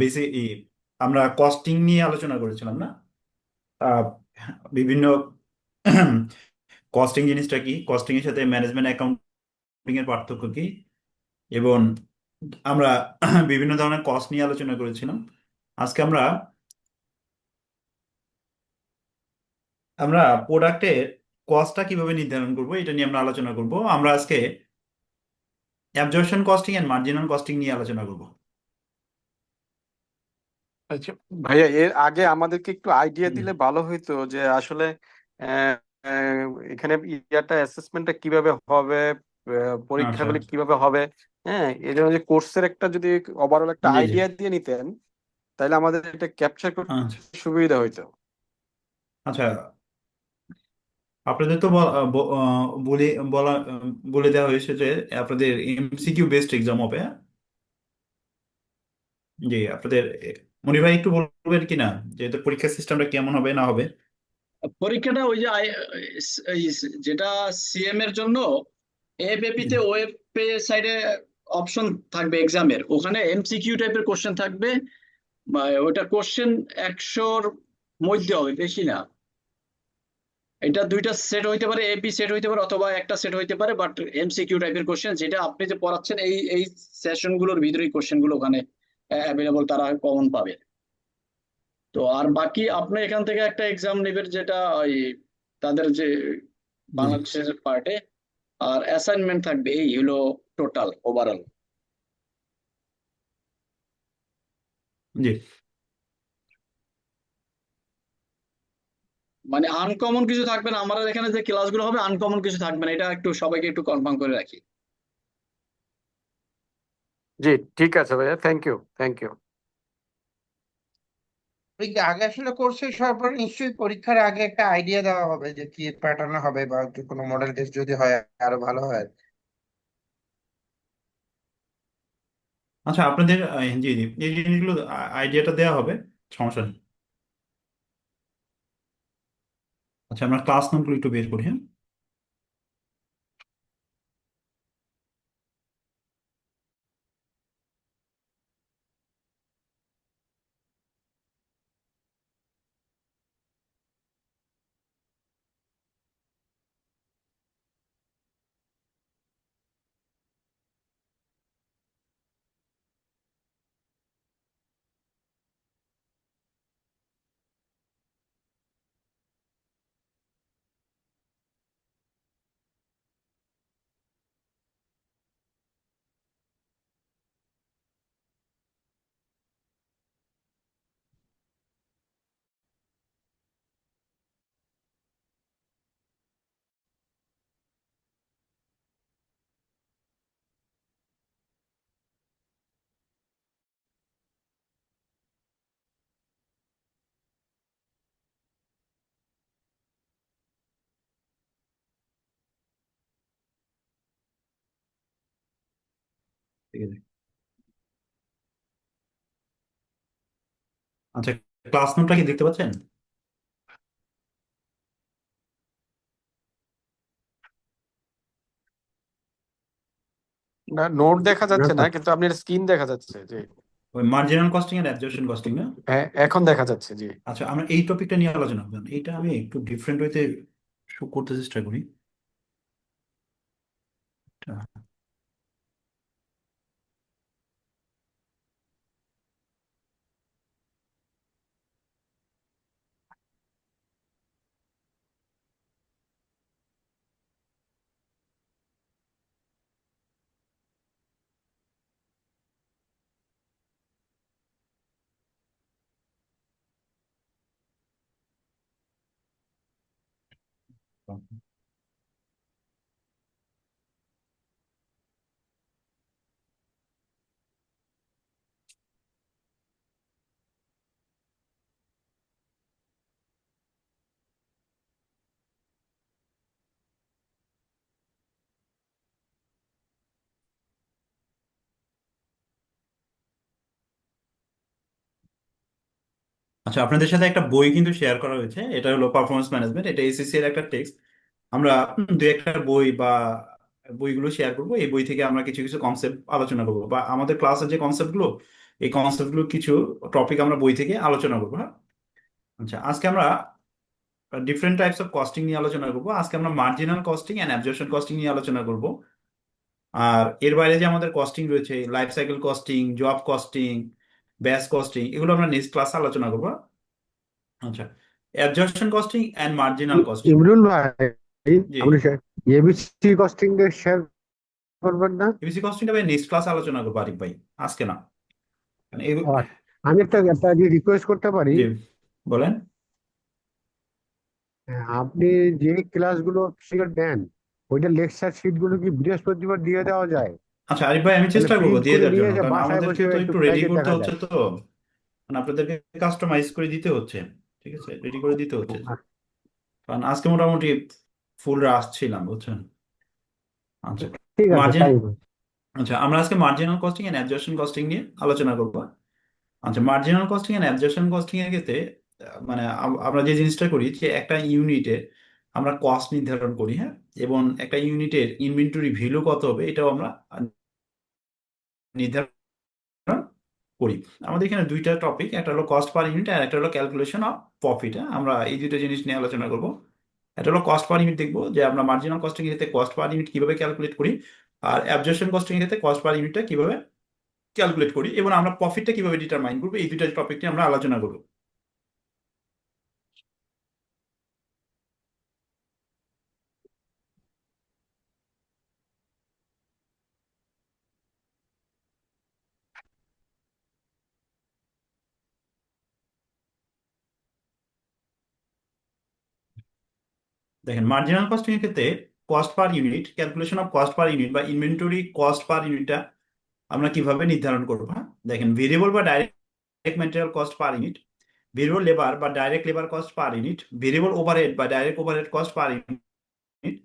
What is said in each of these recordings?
বেশি আমরা কস্টিং নিয়ে আলোচনা করেছিলাম না? আহ, বিভিন্ন কস্টিং জিনিসটা কি, কস্টিং এর সাথে ম্যানেজমেন্ট অ্যাকাউন্টিং এর পার্থক্য কি, এবং আমরা বিভিন্ন ধরনের কস্ট নিয়ে আলোচনা করেছিলাম। আজকে আমরা আমরা প্রোডাক্টের কস্টটা কিভাবে নির্ধারণ করব এটা নিয়ে আমরা আলোচনা করব। আমরা আজকে absorption costing and marginal costing নিয়ে আলোচনা করব। আচ্ছা ভাইয়া, এর আগে আমাদেরকে একটু আইডিয়া হুম। দিলে ভালো হইতো যে আসলে আহ, এখানে ইয়াটা অ্যাসেসমেন্টটা কিভাবে হবে, আচ্ছা, পরীক্ষাগুলি কিভাবে হবে। হ্যাঁ, এই জন্য যে কোর্সের একটা যদি ওভারঅল একটা জি জি, আইডিয়া দিয়ে নিতেন, তাহলে আমাদের এটা ক্যাপচার করতে আচ্ছা সুবিধা হইতো। আচ্ছা। আপনাদের তো বলে বলা বলে দেওয়া হয়েছে যে আপনাদের এমসিকিউ বেসড এক্সাম হবে, হ্যাঁ? জি, আপনাদের মনির ভাই একটু বলবেন কি না যে এদের পরীক্ষা সিস্টেমটা কেমন হবে না হবে? পরীক্ষাটা ওই যে এই যেটা সিএম এর জন্য এবিপি জি তে ওয়েব সাইডে অপশন থাকবে এক্সামের, ওখানে এমসিকিউ টাইপের কোশ্চেন থাকবে। ওটা কোশ্চেন 100-র মধ্যে হবে, বেশি না। এটা দুইটা সেট হইতে পারে, এবি সেট হইতে পারে অথবা একটা সেট হইতে পারে, বাট এমসিকিউ টাইপের কোশ্চেন যেটা আপনি যে পড়াচ্ছেন এই সেশন গুলোর ভিতরেই কোশ্চেন গুলো ওখানে অ্যাভেলেবল, তারা কমন পাবে। তো আর বাকি আপনি এখান থেকে একটা এক্সাম নেবেন, যেটা ওই তাদের যে জি জি বাংলাদেশের পার্টে, আর অ্যাসাইনমেন্ট থাকবে। এই হলো টোটাল ওভারঅল। জি। মানে আনকমন কিছু থাকবে না, আমাদের এখানে যে ক্লাসগুলো হবে আনকমন কিছু থাকবে না, এটা একটু সবাইকে একটু কনফার্ম করে রাখি। জি, ঠিক আছে ভাইয়া, থ্যাংক ইউ, থ্যাংক ইউ। ওই যে আগে আসলে কোর্সে সবার পর নিশ্চয়ই পরীক্ষার আগে একটা আইডিয়া দেওয়া হবে যে কি প্যাটার্ন হবে, বা একটু কোনো মডেল টেস্ট যদি হয় আরো ভালো হয়। আচ্ছা, আপনাদের জি জি, এই জিনিসগুলো আইডিয়াটা দেওয়া হবে, সমস্যা নেই। আচ্ছা, আমরা ক্লাস নোটগুলো একটু বের করি, হ্যাঁ? ঠিক আছে। আচ্ছা, ক্লাস নোটটা কি দেখতে পাচ্ছেন? না, নোট দেখা যাচ্ছে আচ্ছা, না, কিন্তু আপনার স্ক্রিন দেখা যাচ্ছে। জি, ওই মার্জিনাল কস্টিং এর অ্যাবজর্পশন কস্টিং না? হ্যাঁ, এখন দেখা যাচ্ছে। জি, আচ্ছা, আমরা এই টপিকটা নিয়ে আলোচনা করবেন, এইটা আমি একটু ডিফারেন্ট ওয়েতে করতে চেষ্টা করি। আচ্ছা, আপনাদের সাথে একটা বই কিন্তু শেয়ার করা হয়েছে, এটা হলো পারফরমেন্স ম্যানেজমেন্ট, এটা এসএসসি এর একটা টেক্সট। আমরা দুই একটা বই বা বইগুলো শেয়ার করবো, এই বই থেকে আমরা কিছু কিছু কনসেপ্ট আলোচনা করবো, বা আমাদের ক্লাসের যে কনসেপ্ট গুলো এই কনসেপ্টগুলো কিছু টপিক আমরা বই থেকে আলোচনা করবো। হ্যাঁ, আচ্ছা, আজকে আমরা ডিফারেন্ট টাইপস অফ কস্টিং নিয়ে আলোচনা করবো। আজকে আমরা marginal costing and absorption costing নিয়ে আলোচনা করব। আর এর বাইরে যে আমাদের কস্টিং রয়েছে, life cycle costing, job costing, batch costing, এগুলো আমরা নেক্সট ক্লাসে আলোচনা করবো। আচ্ছা, absorption costing and marginal costing. Imrul ভাই, জি, আপনি এবিসি কস্টিং এর শেয়ার করবেন না? এবিসি কস্টিংটা ভাই নেক্সট ক্লাসে আলোচনা করবো আরিফ ভাই, আজকে না। মানে আর আমি একটা একটা রিকোয়েস্ট করতে পারি। জি, বলেন। আপনি যে ক্লাসগুলো নেন, ওইটা লেকচার শিট গুলো কি বৃহস্পতিবার দিয়ে দেওয়া যায়? আচ্ছা আরিফ ভাই, আমি তাহলে চেষ্টা করবো প্রিন্ট দিয়ে করে দেওয়ার নিয়ে জন্য, যে কারণ বাসায় আমাদেরকে বসে তো একটু একটু রেডি প্র্যাকটিস করতে দেখা হচ্ছে যায়। তো, মানে আপনাদেরকে কাস্টমাইজ করে দিতে হচ্ছে, ঠিক আছে, রেডি করে দিতে হচ্ছে। কারণ আজকে মোটামুটি ফুল রাশ ছিলাম, বুঝছেন। আচ্ছা, ঠিক আছে, মার্জিন তাই। আচ্ছা, আমরা আজকে marginal costing and absorption costing নিয়ে আলোচনা করবো। আচ্ছা, marginal costing and absorption costing এর ক্ষেত্রে মানে আমরা যে জিনিসটা করি যে একটা ইউনিটে আমরা কস্ট নির্ধারণ করি, হ্যাঁ, এবং একটা ইউনিটের ইনভেন্টরি ভ্যালু কত হবে এটাও আমরা নির্ধারণ করি। আমাদের এখানে দুইটা টপিক, একটা হলো কস্ট পার ইউনিট আর একটা হলো ক্যালকুলেশন অফ প্রফিট। আমরা এই দুটো জিনিস নিয়ে আলোচনা করব। এটা হলো কস্ট পার ইউনিট দেখবো, যে আমরা মার্জিনাল কস্টিং এর ক্ষেত্রে কস্ট পার ইউনিট কিভাবে ক্যালকুলেট করি, আর অ্যাবজর্পশন কস্টিং এর ক্ষেত্রে কস্ট পার ইউনিটটা কিভাবে ক্যালকুলেট করি, এবং আমরা প্রফিটটা কিভাবে ডিটারমাইন করবো, এই দুটো টপিক নিয়ে আমরা আলোচনা করবো। দেখেন, মার্জিনাল কস্টিং এর ক্ষেত্রে cost per unit, calculation of cost per unit বা ইনভেন্টরি কস্ট পার ইউনিটটা আমরা কিভাবে নির্ধারণ করবো। হ্যাঁ, দেখেন, ভেরিয়েবল বা direct material cost per unit, variable labour বা direct labour cost per unit, variable overhead বা direct overhead cost per unit,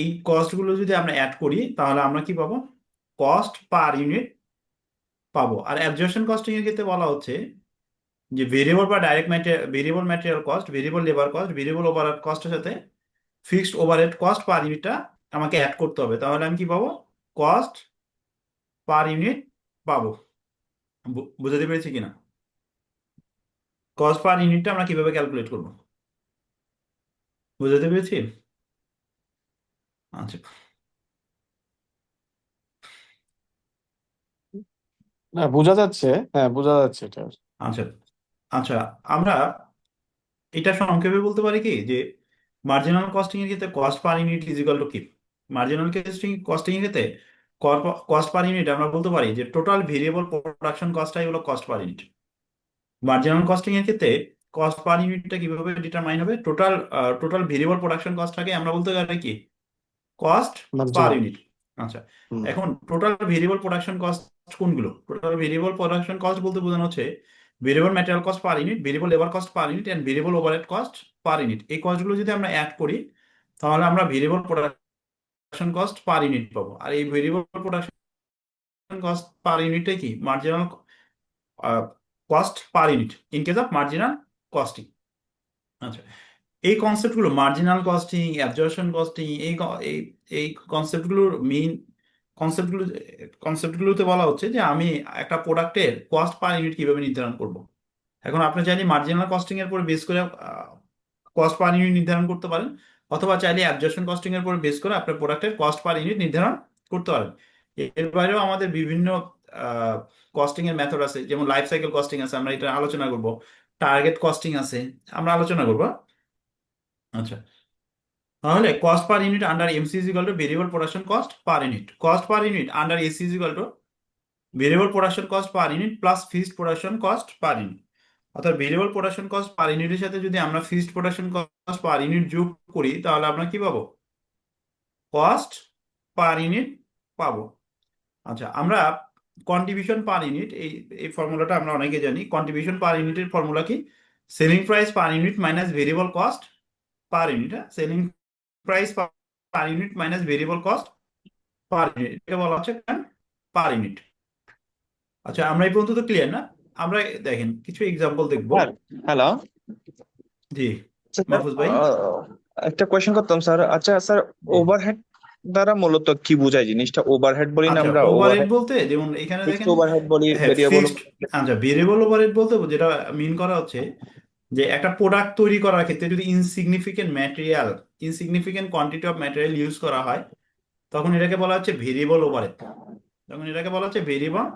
এই কস্টগুলো যদি আমরা অ্যাড করি তাহলে আমরা কি পাবো, কস্ট পার ইউনিট পাবো। আর অ্যাবজর্পশন কস্টিং এর ক্ষেত্রে বলা হচ্ছে যে ভেরিয়েবল বা direct variable material cost, variable labour cost, variable overhead কস্টের সাথে ফিক্সড ওভারহেড কস্ট পার ইউনিটটা আমাকে অ্যাড করতে হবে, তাহলে আমি কি পাবো, কস্ট পার ইউনিট পাবো। বুঝতে পেরেছি কিনা? কস্ট পার ইউনিটটা আমরা কিভাবে ক্যালকুলেট করবো, বুঝতে পেরেছি? আচ্ছা, না বোঝা যাচ্ছে, হ্যাঁ বোঝা যাচ্ছে এটা। আচ্ছা, আচ্ছা, আমরা এটা সংক্ষেপে বলতে পারি কি, যে মার্জিনাল কস্টিং এর ক্ষেত্রে cost per unit is equal to কি, মার্জিনাল কস্টিং এর ক্ষেত্রে কস্ট পার ইউনিট আমরা বলতে পারি যে টোটাল ভেরিয়েবল প্রোডাকশন কস্টটাই হলো cost per unit. Marginal costing এর ক্ষেত্রে কস্ট পার ইউনিটটা কিভাবে ডিটারমাইন হবে, টোটাল ভেরিয়েবল প্রোডাকশন কস্টটাকে আমরা বলতে পারি কি, কস্ট পার মার্জিনাল। ইউনিট। আচ্ছা, এখন টোটাল ভেরিয়েবল প্রোডাকশন কস্ট কোনগুলো, টোটাল ভেরিয়েবল প্রোডাকশন কস্ট বলতে বোঝানো হচ্ছে variable material cost per unit, variable labour cost per unit and variable overhead cost per unit. এই কস্টগুলো যদি আমরা অ্যাড করি তাহলে আমরা variable production cost per unit পাবো। আর এই ভেরিয়েবল প্রোডাকশন কস্ট পার ইউনিটটাই কি, marginal cost per unit in case of marginal costing. আচ্ছা, এই কনসেপ্টগুলো মার্জিনাল কস্টিং, অ্যাবজর্পশন কস্টিং, এই এই কনসেপ্টগুলোর মেইন কনসেপ্টগুলো কনসেপ্টগুলোতে বলা হচ্ছে যে আমি একটা প্রোডাক্টের কস্ট পার ইউনিট কিভাবে নির্ধারণ করব। এখন আপনি চাইলে মার্জিনাল কস্টিং এর উপর বেস করে কস্ট পার ইউনিট নির্ধারণ করতে পারেন, অথবা চাইলে অ্যাবজর্পশন কস্টিং এর উপর বেস করে আপনার প্রোডাক্টের কস্ট পার ইউনিট নির্ধারণ করতে পারেন। এর বাইরেও আমাদের বিভিন্ন কস্টিং এর মেথড আছে, যেমন লাইফ সাইকেল কস্টিং আছে, আমরা এটা আলোচনা করব। টার্গেট কস্টিং আছে, আমরা আলোচনা করবো। আচ্ছা, তাহলে cost per unit under MC is equal to variable production cost per unit, cost per unit under AC is equal to variable production cost per unit plus fixed production cost per unit. অর্থাৎ variable production cost পার ইউনিটের সাথে যদি আমরা fixed production cost per unit যোগ করি তাহলে আমরা কি পাবো, কস্ট পার ইউনিট পাবো। আচ্ছা, আমরা কন্ট্রিবিউশন পার ইউনিট, এই এই ফর্মুলাটা আমরা অনেকে জানি। কন্ট্রিবিউশন পার ইউনিটের ফর্মুলা কি, selling price per unit minus variable cost per unit. Selling price per unit minus variable cost per unit, এটা বলা হচ্ছে পার ইউনিট। আচ্ছা, আমরা এই পর্যন্ত তো ক্লিয়ার না? আমরা দেখেন কিছু এক্সাম্পল দেখবো। হ্যালো জি, স্যার, মাহফুজ ভাই। একটা কোয়েশ্চেন করতাম স্যার। আচ্ছা স্যার, জি, ওভারহেড দ্বারা মূলত কি বোঝায় জিনিসটা? ওভারহেড বলি না আচ্ছা, আমরা, ওভারহেড ওভারহেড, বলতে যেমন এখানে ফিক্সড দেখেন, ওভারহেড বলি, হ্যাঁ ভেরিয়েবল। ফিক্সড, আচ্ছা ভেরিয়েবল ওভারহেড বলতে যেটা মিন করা হচ্ছে যে একটা প্রোডাক্ট তৈরি করার ক্ষেত্রে যদি insignificant quantity of material use করা হয়, তখন এটাকে বলা হচ্ছে ভেরিয়েবল ওভারহেড। তখন এটাকে বলা হচ্ছে ভেরিয়েবল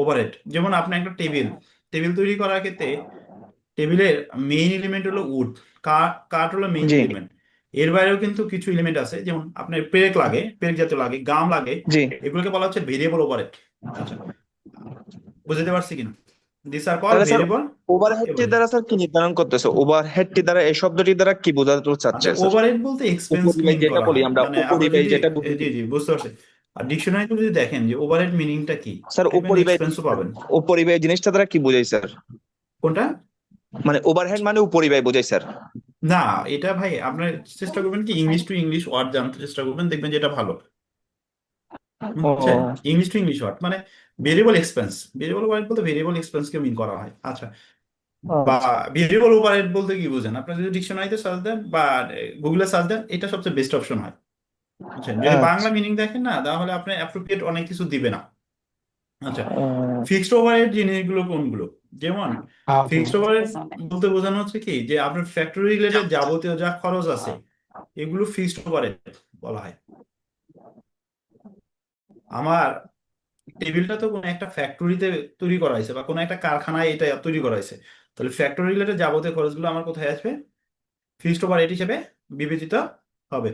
ওভারহেড। যেমন আপনি একটা টেবিল তৈরি করার ক্ষেত্রে টেবিলের মেইন এলিমেন্ট হলো উড, কাঠ হলো মেইন জি এলিমেন্ট। এর বাইরেও কিন্তু কিছু এলিমেন্ট আছে, যেমন আপনার পেরেক জাতীয় লাগে, গাম লাগে, জি। এগুলোকে বলা হচ্ছে ভেরিয়েবল ওভারহেড। আচ্ছা, বুঝতে পারছি কিনা? দিস আর কল তাহলে স্যার ভেরিয়েবল ওভারহেডটি ওভারহেড। দ্বারা স্যার কি নির্ধারণ করতেছে? ওভারহেডটি দ্বারা এই শব্দটি দ্বারা কি বোঝাতে আচ্ছা, চাচ্ছে স্যার? ওভারহেড বলতে এক্সপেন্স উপরিব্যয় মিন যেটা করা বলি হয়, আমরা, মানে আপনার উপরিব্যয় যদি যেটা বুঝি। জি জি বুঝতে পারছি। আর ডিকশনারিতে যদি দেখেন যে ওভারহেড মিনিংটা কি, স্যার দেখবেন যে উপরিব্যয় এক্সপেন্সও পাবেন। উপরিব্যয় জিনিসটা দ্বারা কি বোঝায় স্যার? কোনটা? মানে ওভারহেড মানে উপরিব্যয় বোঝায় স্যার? না, এটা ভাই আপনার চেষ্টা করবেন কি ইংলিশ টু ইংলিশ ওয়ার্ড জানতে চেষ্টা করবেন, দেখবেন যে এটা ভালো। বুঝছেন? ও ইংলিশ টু ইংলিশ ওয়ার্ড মানে ভেরিয়েবল ওয়ার্ড বলতে ভেরিয়েবল এক্সপেন্সকে মিন করা হয়। আচ্ছা, বা আচ্ছা ভেরিয়েবল ওভারহেড বলতে কি বোঝেন? আপনার যদি ডিকশনারিতে সার্চ দেন বা গুগলে সার্চ দেন, এটা সবচেয়ে বেস্ট অপশন হয়। বুঝছেন? যদি বাংলা আচ্ছা। মিনিং দেখেন না, তাহলে আপনি অ্যাপ্রোপ্রিয়েট অনেক কিছু দিবে না। আচ্ছা, ও, ফিক্সড ওভারহেড জিনিসগুলো কোনগুলো? যেমন ফিক্সড ওভারহেড বলতে বোঝানো হচ্ছে কি যে আপনার ফ্যাক্টরি রিলেটেড যাবতীয় যা খরচ আছে, এগুলো ফিক্সড ওভারহেড বলা হয়। আমার টেবিলটা তো কোনো একটা ফ্যাক্টরিতে তৈরি করা হয়েছে বা কোনো একটা কারখানায় এটা তৈরি করা হয়েছে, তাহলে ফ্যাক্টরি রিলেটেড যাবতীয় খরচগুলো আমার কোথায় আসবে? ফিক্সড ওভারহেড হিসেবে বিবেচিত হবে।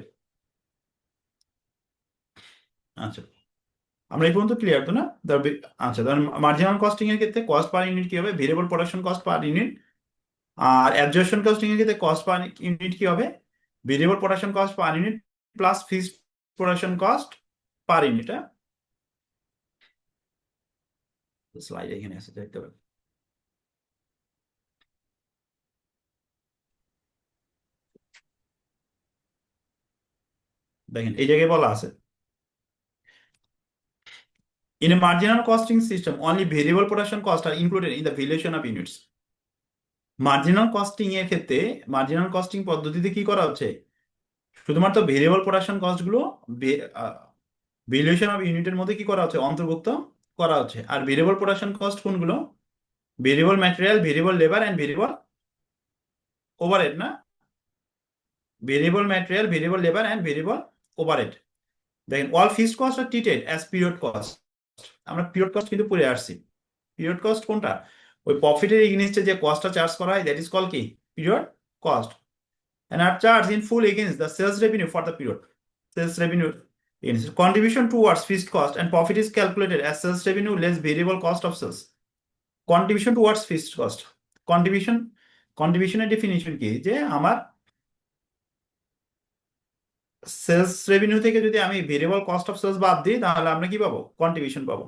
আচ্ছা, আমরা এই পর্যন্ত ক্লিয়ার তো না? আচ্ছা, ধরেন মার্জিনাল কস্টিং এর ক্ষেত্রে কস্ট পার ইউনিট কি হবে? Variable production cost per unit. আর অ্যাবজর্পশন কস্টিং এর ক্ষেত্রে কস্ট পার ইউনিট কি হবে? Variable production cost per unit plus fixed production cost per unit. Slide এখানে আছে, দেখতে পাবেন। দেখেন এই জায়গায় বলা আছে, in a marginal costing system only variable production costs are included in the valuation of units. Marginal costing এর ক্ষেত্রে মার্জিনাল কস্টিং পদ্ধতিতে কি করা হচ্ছে? শুধুমাত্র ভেরিয়েবল প্রোডাকশন কস্ট গুলো ভ্যালুয়েশন অফ ইউনিটের মধ্যে কি করা হচ্ছে? অন্তর্ভুক্ত করা হচ্ছে। আর ভেরিয়েবল প্রোডাকশন কস্ট কোনগুলো? Variable material, variable labour and variable overhead. না, variable material, variable labour and variable overhead. দেখেন all fixed cost are treated as period cost. আমরা পিরিয়ড কস্ট কিন্তু পড়ে আসছি। পিরিয়ড কস্ট কোনটা? ওই প্রফিটের এগেইনস্টে যে কস্টটা চার্জ করা হয়, দ্যাট ইজ কল কি? Period cost. and are charged in full against the sales revenue for the period. Sales revenue against contribution towards fixed cost and profit is calculated as sales revenue less variable cost of sales. Contribution towards fixed cost. Contribution এর definition কি? যে আমার sales revenue থেকে যদি আমি variable cost of sales বাদ দিই, তাহলে আমরা কি পাবো? কন্ট্রিবিউশন পাবো।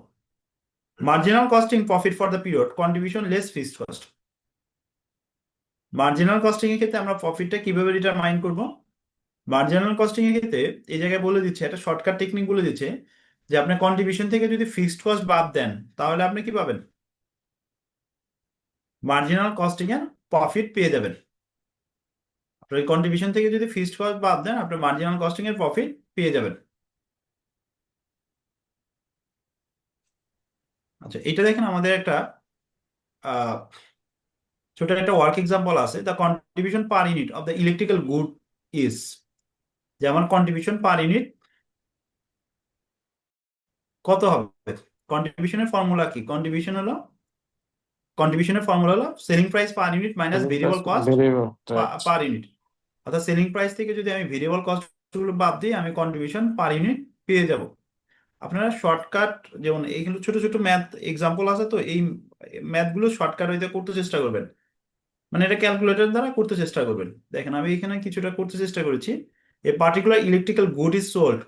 Marginal costing profit for the period, contribution less fixed cost. Marginal costing এর ক্ষেত্রে আমরা প্রফিটটা কিভাবে ডিটারমাইন করব? মার্জিনাল কস্টিং এর ক্ষেত্রে এই জায়গায় বলে দিচ্ছে, একটা শর্টকাট টেকনিক বলে দিচ্ছে যে আপনি কন্ট্রিবিউশন থেকে যদি ফিক্সড কস্ট বাদ দেন, তাহলে আপনি কি পাবেন? মার্জিনাল কস্টিং এর প্রফিট পেয়ে যাবেন। আপনার কন্ট্রিবিউশন থেকে যদি ফিক্সড কস্ট বাদ দেন, আপনি মার্জিনাল কস্টিং এর প্রফিট পেয়ে যাবেন। আচ্ছা, এটা দেখেন আমাদের একটা ছোট একটা ওয়ার্ক এক্সাম্পল আছে। The contribution per unit of the electrical good is, যেমন কন্ট্রিবিউশন পার ইউনিট কত হবে? কন্ট্রিবিউশনের ফর্মুলা কি? কন্ট্রিবিউশনের ফর্মুলা হলো selling price per unit minus variable cost per unit. অর্থাৎ সেলিং প্রাইস থেকে যদি আমি ভেরিয়েবল কস্ট গুলো বাদ দিই, আমি কন্ট্রিবিউশন পার ইউনিট পেয়ে যাব। আপনারা শর্টকাট, যেমন এইগুলো ছোট ছোট ম্যাথ এক্সাম্পল আছে, তো এই ম্যাথ গুলো শর্টকাট হইতে করতে চেষ্টা করবেন, মানে এটা ক্যালকুলেটর দ্বারা করতে চেষ্টা করবেন। দেখেন আমি এখানে কিছুটা করতে চেষ্টা করেছি। A particular electrical good is sold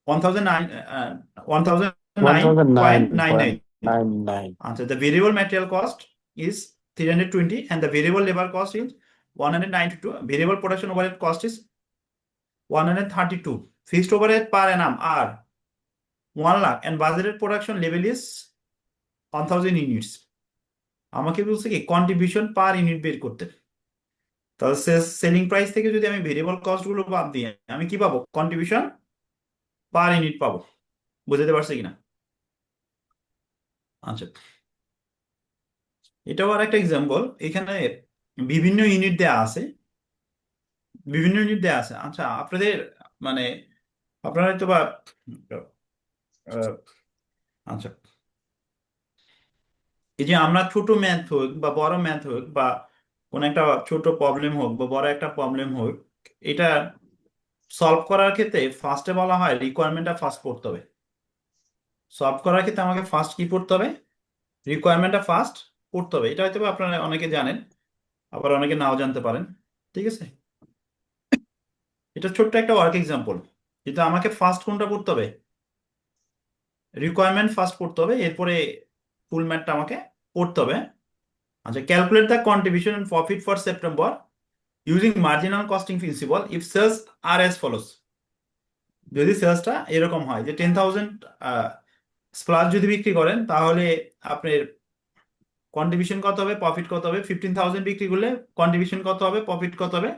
1009.99. 1009.99 Answer: the variable material cost is 320 and the variable labor cost is 192. Variable production overhead cost is 132. Fixed overhead per annum are 1 lakh and budgeted production level is 1000 units. আমাকে বলছে কি contribution পার unit বের করতে। তাহলে selling price থেকে যদি আমি variable cost গুলো বাদ দিই আমি কি পাবো? কন্ট্রিবিউশন পার ইউনিট পাবো। বুঝতে পারছি কিনা? আচ্ছা, এটাও আর একটা এক্সাম্পল। এখানে বিভিন্ন ইউনিট দেয়া আছে, বিভিন্ন ইউনিট দেয়া আছে। আচ্ছা, আপনাদের মানে আপনারা হয়তো বা আহ, আচ্ছা, এই যে আমরা ছোট ম্যাথ হোক বা বড় ম্যাথ হোক বা কোন একটা ছোট প্রবলেম হোক বা বড় একটা প্রবলেম হোক, এটা সলভ করার ক্ষেত্রে ফার্স্টে বলা হয় রিকোয়ারমেন্টটা ফার্স্ট পড়তে হবে। সলভ করার ক্ষেত্রে আমাকে ফার্স্ট কি পড়তে হবে? রিকোয়ারমেন্টটা ফার্স্ট পড়তে হবে। এটা হয়তো বা আপনারা অনেকে জানেন, আবার অনেকে নাও জানতে পারেন। ঠিক আছে, এটা ছোট্ট একটা ওয়ার্ক এক্সাম্পল, কিন্তু আমাকে ফার্স্ট কোনটা পড়তে হবে? রিকোয়ারমেন্ট ফার্স্ট পড়তে হবে, এরপরে ফুল ম্যাথটা আমাকে পড়তে হবে। আচ্ছা, calculate the contribution and profit for September using marginal costing principle if sales are as follows. যদি সেলসটা এরকম হয় যে 10,000 প্লাস যদি বিক্রি করেন, তাহলে আপনার কন্ট্রিবিউশন কত হবে, প্রফিট কত হবে? 15,000 বিক্রি করলে কন্ট্রিবিউশন কত হবে, প্রফিট কত হবে?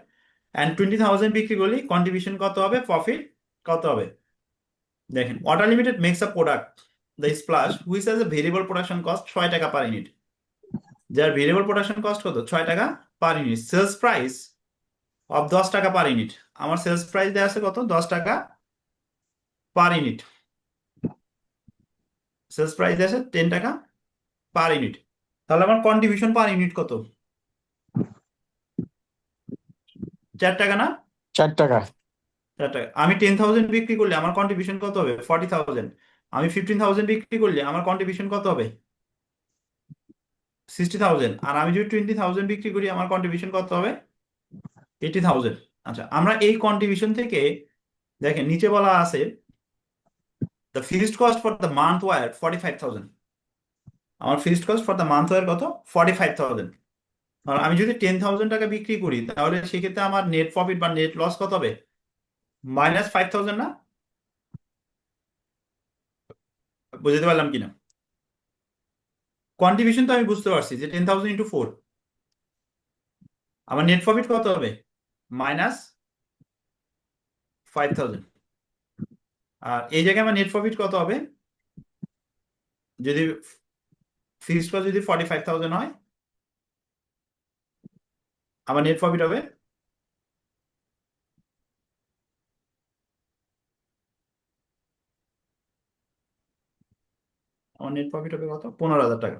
অ্যান্ড 20,000 বিক্রি করলে কন্ট্রিবিউশন কত হবে, প্রফিট কত হবে? দেখেন, Water Limited makes a product the Splash which has a variable production cost 6 টাকা পার ইউনিট। যার ভেরিয়েবল প্রোডাকশন কস্ট কত? 6 টাকা per unit. Sales price of 10 টাকা পার ইউনিট। আমার সেলস প্রাইস দেওয়া আছে কত? 10 টাকা পার ইউনিট। সেলস প্রাইস দেওয়া আছে 10 টাকা পার ইউনিট। তাহলে আমার কন্ট্রিবিউশন পার ইউনিট কত? 4 টাকা না? 4 টাকা। 4 টাকা। আমি 10,000 বিক্রি করলে আমার কন্ট্রিবিউশন কত হবে? 40,000। আমি 15,000 বিক্রি করলে আমার কন্ট্রিবিউশন কত হবে? 60,000। আর আমি যদি 20,000 বিক্রি করি আমার কন্ট্রিবিউশন কত হবে? 80,000। আচ্ছা, আমরা এই কন্ট্রিবিউশন থেকে দেখেন নিচে বলা আছে the fixed cost for the month were 45,000। আমার fixed cost for the month were কত? 45,000। আর আমি যদি 10,000 টাকা বিক্রি করি, তাহলে সেক্ষেত্রে আমার নেট প্রফিট বা নেট লস কত হবে? -5,000 না? বুঝতে পারলাম কিনা? কন্ট্রিবিউশন তো আমি বুঝতে পারছি যে 10,000 ইন্টু 4। আমার নেট প্রফিট কত হবে? -5,000। আর এই জায়গায় আমার নেট প্রফিট কত হবে? যদি ফিক্সড কস্ট যদি 45,000 হয়, আমার নেট প্রফিট হবে কত? 15,000 টাকা।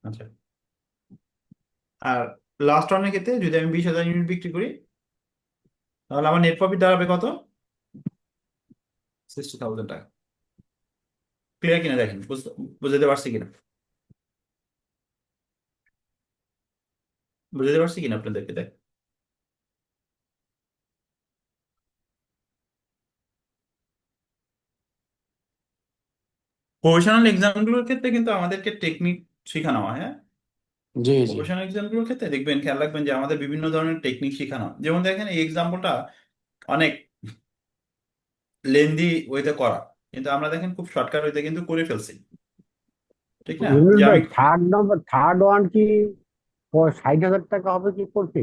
আচ্ছা, আর লাস্ট রানের ক্ষেত্রে যদি আমি 20,000 ইউনিট বিক্রি করি, তাহলে আমার নেট প্রফিট দাঁড়াবে কত? 60,000 টাকা। ক্লিয়ার কিনা দেখেন, বুঝতে পারছি কিনা? বুঝতে পারছি কিনা আপনাদেরকে? দেখ, প্রফেশনাল এক্সামগুলোর ক্ষেত্রে কিন্তু আমাদেরকে টেকনিক শেখানো হয়। হ্যাঁ, জি জি। প্রফেশনাল এক্সামগুলোর ক্ষেত্রে দেখবেন, খেয়াল রাখবেন যে আমাদের বিভিন্ন ধরনের টেকনিক শেখানো হয়। যেমন দেখেন, এই এক্সাম্পলটা অনেক লেন্দি ওয়েতে করা, কিন্তু আমরা দেখেন খুব শর্টকাট ওয়েতে কিন্তু করে ফেলছি। ঠিক না? ইউনুস যে ভাই, আমি থার্ড ওয়ান কি 60,000 টাকা হবে কি করতে?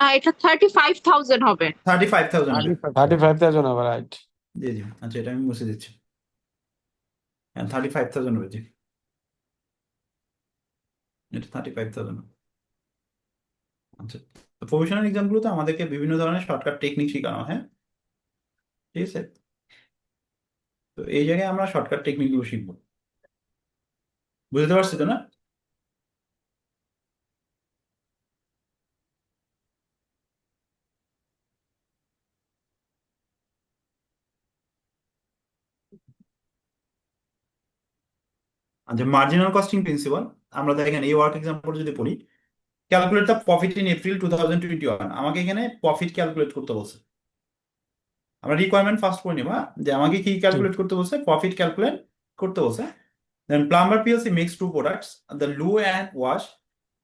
এটা 35,000 হবে। 35,000 হবে। 35,000 হবে, রাইট। জি জি, আচ্ছা, এটা আমি মুছে দিচ্ছি। হ্যাঁ, 35,000 হবে। জি, এটা 35,000। আচ্ছা, প্রফেশনাল এক্সামগুলোতে আমাদেরকে বিভিন্ন ধরনের শর্টকাট টেকনিক শেখানো হয়। হ্যাঁ, ঠিক আছে। তো এই জায়গায় আমরা শর্টকাট টেকনিকগুলো শিখবো। বুঝতে পারছি তো না? আচ্ছা, মার্জিনাল কস্টিং প্রিন্সিপাল। আমরা দেখেন এই ওয়ার্ক এক্সাম্পল যদি পড়ি, calculate the profit in April 2021। আমাকে এখানে প্রফিট ক্যালকুলেট করতে বলছে। আমরা রিকোয়ারমেন্ট ফার্স্ট করে নিব, যে আমাকে কি ক্যালকুলেট করতে বলছে? প্রফিট ক্যালকুলেট করতে বলছে। Then Plumber PLC makes two products, the loo and wash.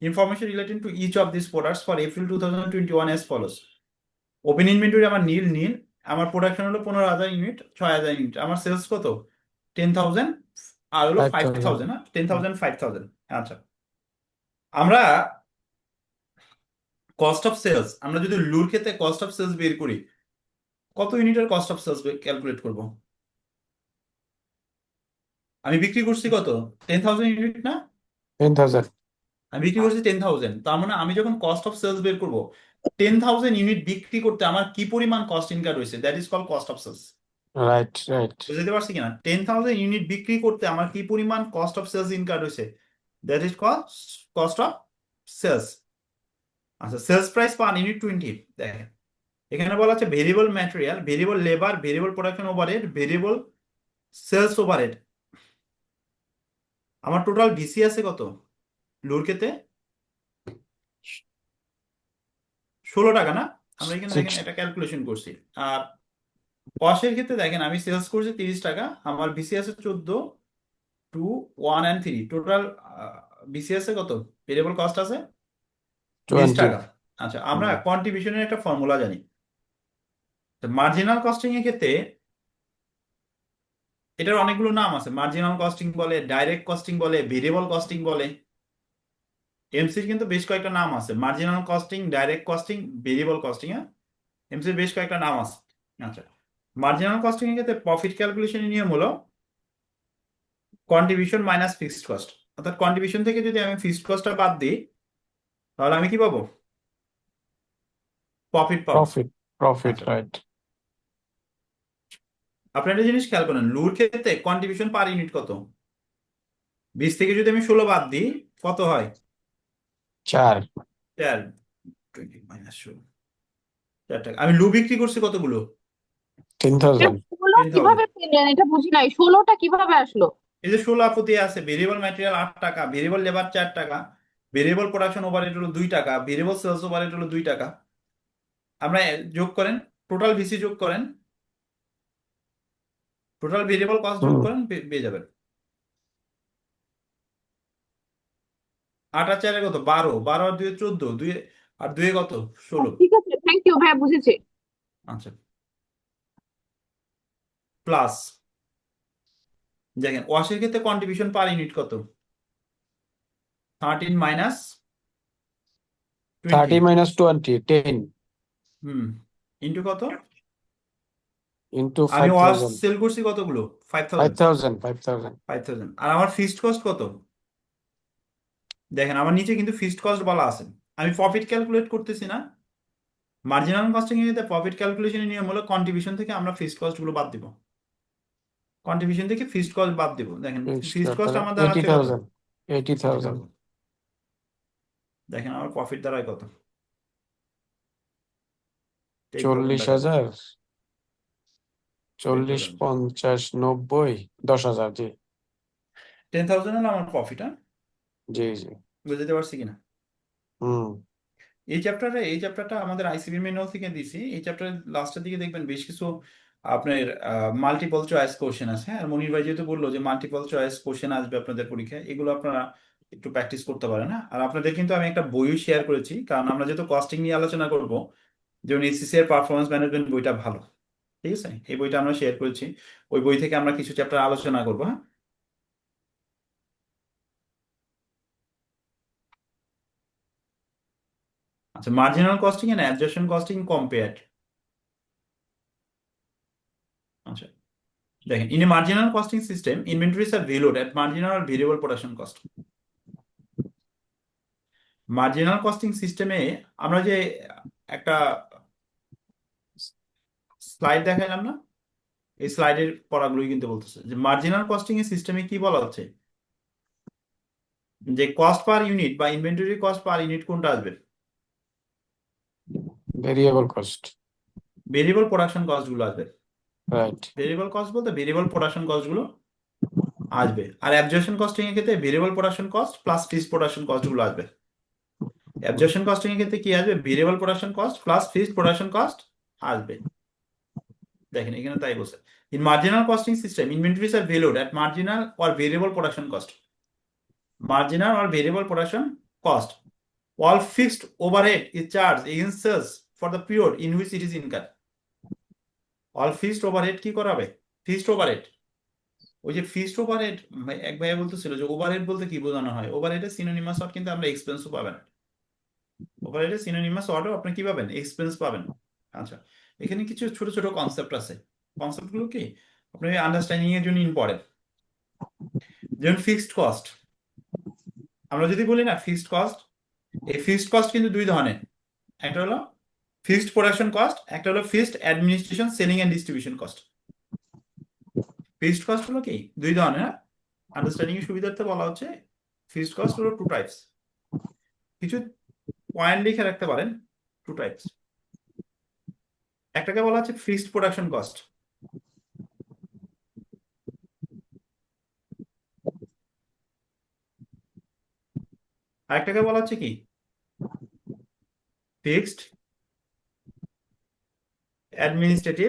Information relating to each of these products for April 2021 as follows. Open inventory আমার নীল। আমার প্রোডাকশন হলো 15,000 ইউনিট, 6,000 ইউনিট। আমার সেলস কত? 10,000। আর হলো 5,000। 5,000 না? 10,000 5,000। আচ্ছা, আমরা কস্ট অফ সেলস, আমরা যদি লুর ক্ষেত্রে কস্ট অফ সেলস বের করি, কত ইউনিটের কস্ট অফ সেলস ক্যালকুলেট করব? আমি বিক্রি করছি কত, 10,000 ইউনিট না? 10,000 আমি বিক্রি করছি 10,000, তার মানে আমি যখন কস্ট অফ সেলস বের করব, 10,000 ইউনিট বিক্রি করতে আমার কি পরিমাণ কস্ট ইনকার হয়েছে, that is call cost of sales. Right right বুঝতে পারছি কিনা? 10,000 ইউনিট বিক্রি করতে আমার কি পরিমাণ কস্ট অফ সেলস ইনকার হয়েছে, that is cost of sales. আচ্ছা, সেলস প্রাইস পার ইউনিট 20। দেখেন এখানে বলা আছে variable material, variable labour, variable production overhead, variable sales overhead. আমার টোটাল ভিসি আছে কত লুর ক্ষেত্রে? 16 টাকা না? আমরা এখানে দেখেন 6 এটা ক্যালকুলেশন করছি। আর কস্টের ক্ষেত্রে দেখেন আমি সেলস করছি 30 টাকা, আমার ভিসি আছে 14, 2, 1 and 3, টোটাল ভিসি আছে কত, ভেরিয়েবল কস্ট আছে 20 20 টাকা। আচ্ছা, আমরা কন্ট্রিবিউশনের একটা ফর্মুলা জানি। মার্জিনাল কস্টিং এর ক্ষেত্রে এটার অনেকগুলো নাম আছে, মার্জিনাল কস্টিং বলে, ডাইরেক্ট কস্টিং বলে, ভেরিয়েবল কস্টিং বলে। এমসির কিন্তু বেশ কয়েকটা নাম আছে, marginal costing, direct costing, variable costing. হ্যাঁ, এমসির বেশ কয়েকটা নাম আছে। আচ্ছা, মার্জিনাল কস্টিং এর ক্ষেত্রে প্রফিট ক্যালকুলেশনের নিয়ম হলো কন্ট্রিবিউশন মাইনাস ফিক্সড কস্ট। অর্থাৎ কন্ট্রিবিউশন থেকে যদি আমি ফিক্সড কস্টটা বাদ দিই, তাহলে আমি কি পাবো, প্রফিট পাবো। প্রফিট প্রফিট আচ্ছা, রাইট আপনি একটা জিনিস খেয়াল করেন, লুর ক্ষেত্রে কন্ট্রিবিউশন পার ইউনিট কত, 20 থেকে যদি আমি 16 বাদ দিই কত হয়, 4 4, 20 মাইনাস 16, 4 টাকা। আমি লু বিক্রি করছি কতগুলো, 10,000 ষোলো 10,000। কিভাবে পেলেন এটা বুঝি নাই, 16টা কিভাবে আসলো? এই যে 16 আপত্তি আছে, ভেরিয়েবল ম্যাটেরিয়াল 8 টাকা, ভেরিয়েবল লেবার 4 টাকা, ভেরিয়েবল প্রোডাকশন ওভারহেড হলো 2 টাকা, ভেরিয়েবল সেলস ওভারহেড হলো 2 টাকা। আমরা যোগ করেন, টোটাল ভিসি যোগ করেন, টোটাল ভেরিয়েবল কস্ট যোগ করেন, পেয়ে যাবেন 8 আর 4 কত, 12, 12 আর 2 14, 2 আর 2 কত, 16। ঠিক আছে, থ্যাংক ইউ ভাইয়া, বুঝেছি। আচ্ছা, প্লাস দেখেন ওয়াশের ক্ষেত্রে কন্ট্রিবিউশন পার ইউনিট কত, 13 মাইনাস 30 20, minus 20 10 ইন্টু কত, into আমি ওয়াশ 5,000 সেল করছি কতগুলো, 5,000, 5,000 5,000। আর আমার ফিক্সড কস্ট কত, দেখেন আমার নিচে কিন্তু ফিক্সড কস্ট বলা আছে। আমি প্রফিট ক্যালকুলেট করতেছি না, মার্জিনাল কস্টিং এর প্রফিট ক্যালকুলেশনের নিয়ম হলো কন্ট্রিবিউশন থেকে আমরা ফিক্সড কস্ট গুলো বাদ দিব, কন্ট্রিবিউশন থেকে ফিক্সড কস্ট বাদ দিব। দেখেন ফিক্সড কস্ট আমার দাঁড়াচ্ছে কত, 80,000 80,000 দেখেন আমার প্রফিট দাঁড়ায় কত, Take profit টাকা কত? 40,000 40 10,000। 50 90 10,000 জি 10,000 হলো আমার প্রফিট। হ্যাঁ, জি জি বুঝতে পারছি কিনা? হুম এই চ্যাপ্টারটা আমাদের আইসিবি ম্যানুয়াল থেকে দিছি। এই চ্যাপ্টারের লাস্টের দিকে দেখবেন বেশ কিছু আপনার মাল্টিপল চয়েস কোশ্চেন আছে। হ্যাঁ, আর মনির ভাই যেহেতু বললো যে মাল্টিপল চয়েস কোশ্চেন আসবে আপনাদের পরীক্ষায়, এগুলো আপনারা একটু প্র্যাকটিস করতে পারেন। হ্যাঁ, আর আপনাদের কিন্তু আমি একটা বইও শেয়ার করেছি, কারণ আমরা যেহেতু কস্টিং নিয়ে আলোচনা করব, যেমন এসিসি এর পারফরমেন্স ম্যানেজমেন্ট বইটা ভালো, ঠিক আছে, এই বইটা আমরা শেয়ার করেছি। ওই বই থেকে আমরা কিছু চ্যাপ্টার আলোচনা করবো। হ্যাঁ, আচ্ছা, marginal costing and absorption costing compared. আচ্ছা, দেখেন in a marginal costing system inventories are valued at marginal R variable production cost. Marginal costing সিস্টেমে আমরা যে একটা স্লাইড দেখাইলাম না, এই স্লাইডের পড়াগুলোই কিন্তু বলতেছে যে মার্জিনাল কস্টিং এর সিস্টেমে কি বলা হচ্ছে, যে কস্ট পার ইউনিট বা ইনভেন্টরি কস্ট পার ইউনিট কোনটা আসবে, variable cost variable production cost গুলো আসবে। রাইট ভেরিয়েবল কস্ট বলতে ভেরিয়েবল প্রোডাকশন কস্ট গুলো আসবে। আর অ্যাবজর্পশন কস্টিং এর ক্ষেত্রে variable production cost plus fixed production cost গুলো আসবে। অ্যাবজর্পশন কস্টিং এর ক্ষেত্রে কি আসবে, variable production cost plus fixed production cost আসবে। দেখেন এখানে তাই বলছে, in marginal costing system inventories are valued at marginal or variable production cost. Marginal or variable production cost. All fixed overhead is charged against sales for the period in which it is incurred. All fixed overhead কি করাবে, fixed overhead. ওই যে fixed overhead এক ভাইয়া বলতেছিল যে overhead বলতে কি বোঝানো হয়, ওভারহেডের সিনোনিমাস অফ কিন্তু আমরা এক্সপেন্সও পাবেন। ওভারহেডের সিনোনিমাস ওয়ার্ডও আপনি কি পাবেন? এক্সপেন্স পাবেন। আচ্ছা, এখানে কিছু ছোট ছোট কনসেপ্ট আছে। কনসেপ্টগুলো কি আপনার আন্ডারস্ট্যান্ডিং এর জন্য ইম্পর্টেন্ট। যেমন ফিক্সড কস্ট, আমরা যদি বলি না ফিক্সড কস্ট, এই ফিক্সড কস্ট কিন্তু দুই ধরনের। একটা হলো ফিক্সড প্রোডাকশন কস্ট, একটা হলো fixed administration selling and distribution cost. Fixed cost হলো কি দুই ধরনের। আন্ডারস্ট্যান্ডিং এর সুবিধার্থে বলা হচ্ছে ফিক্সড কস্ট হলো টু টাইপস। কিছু পয়েন্ট লিখে রাখতে পারেন, টু টাইপস। একটাকে বলা হচ্ছে ফিক্সড প্রোডাকশন কস্ট, আরেকটাকে বলা হচ্ছে কি fixed administrative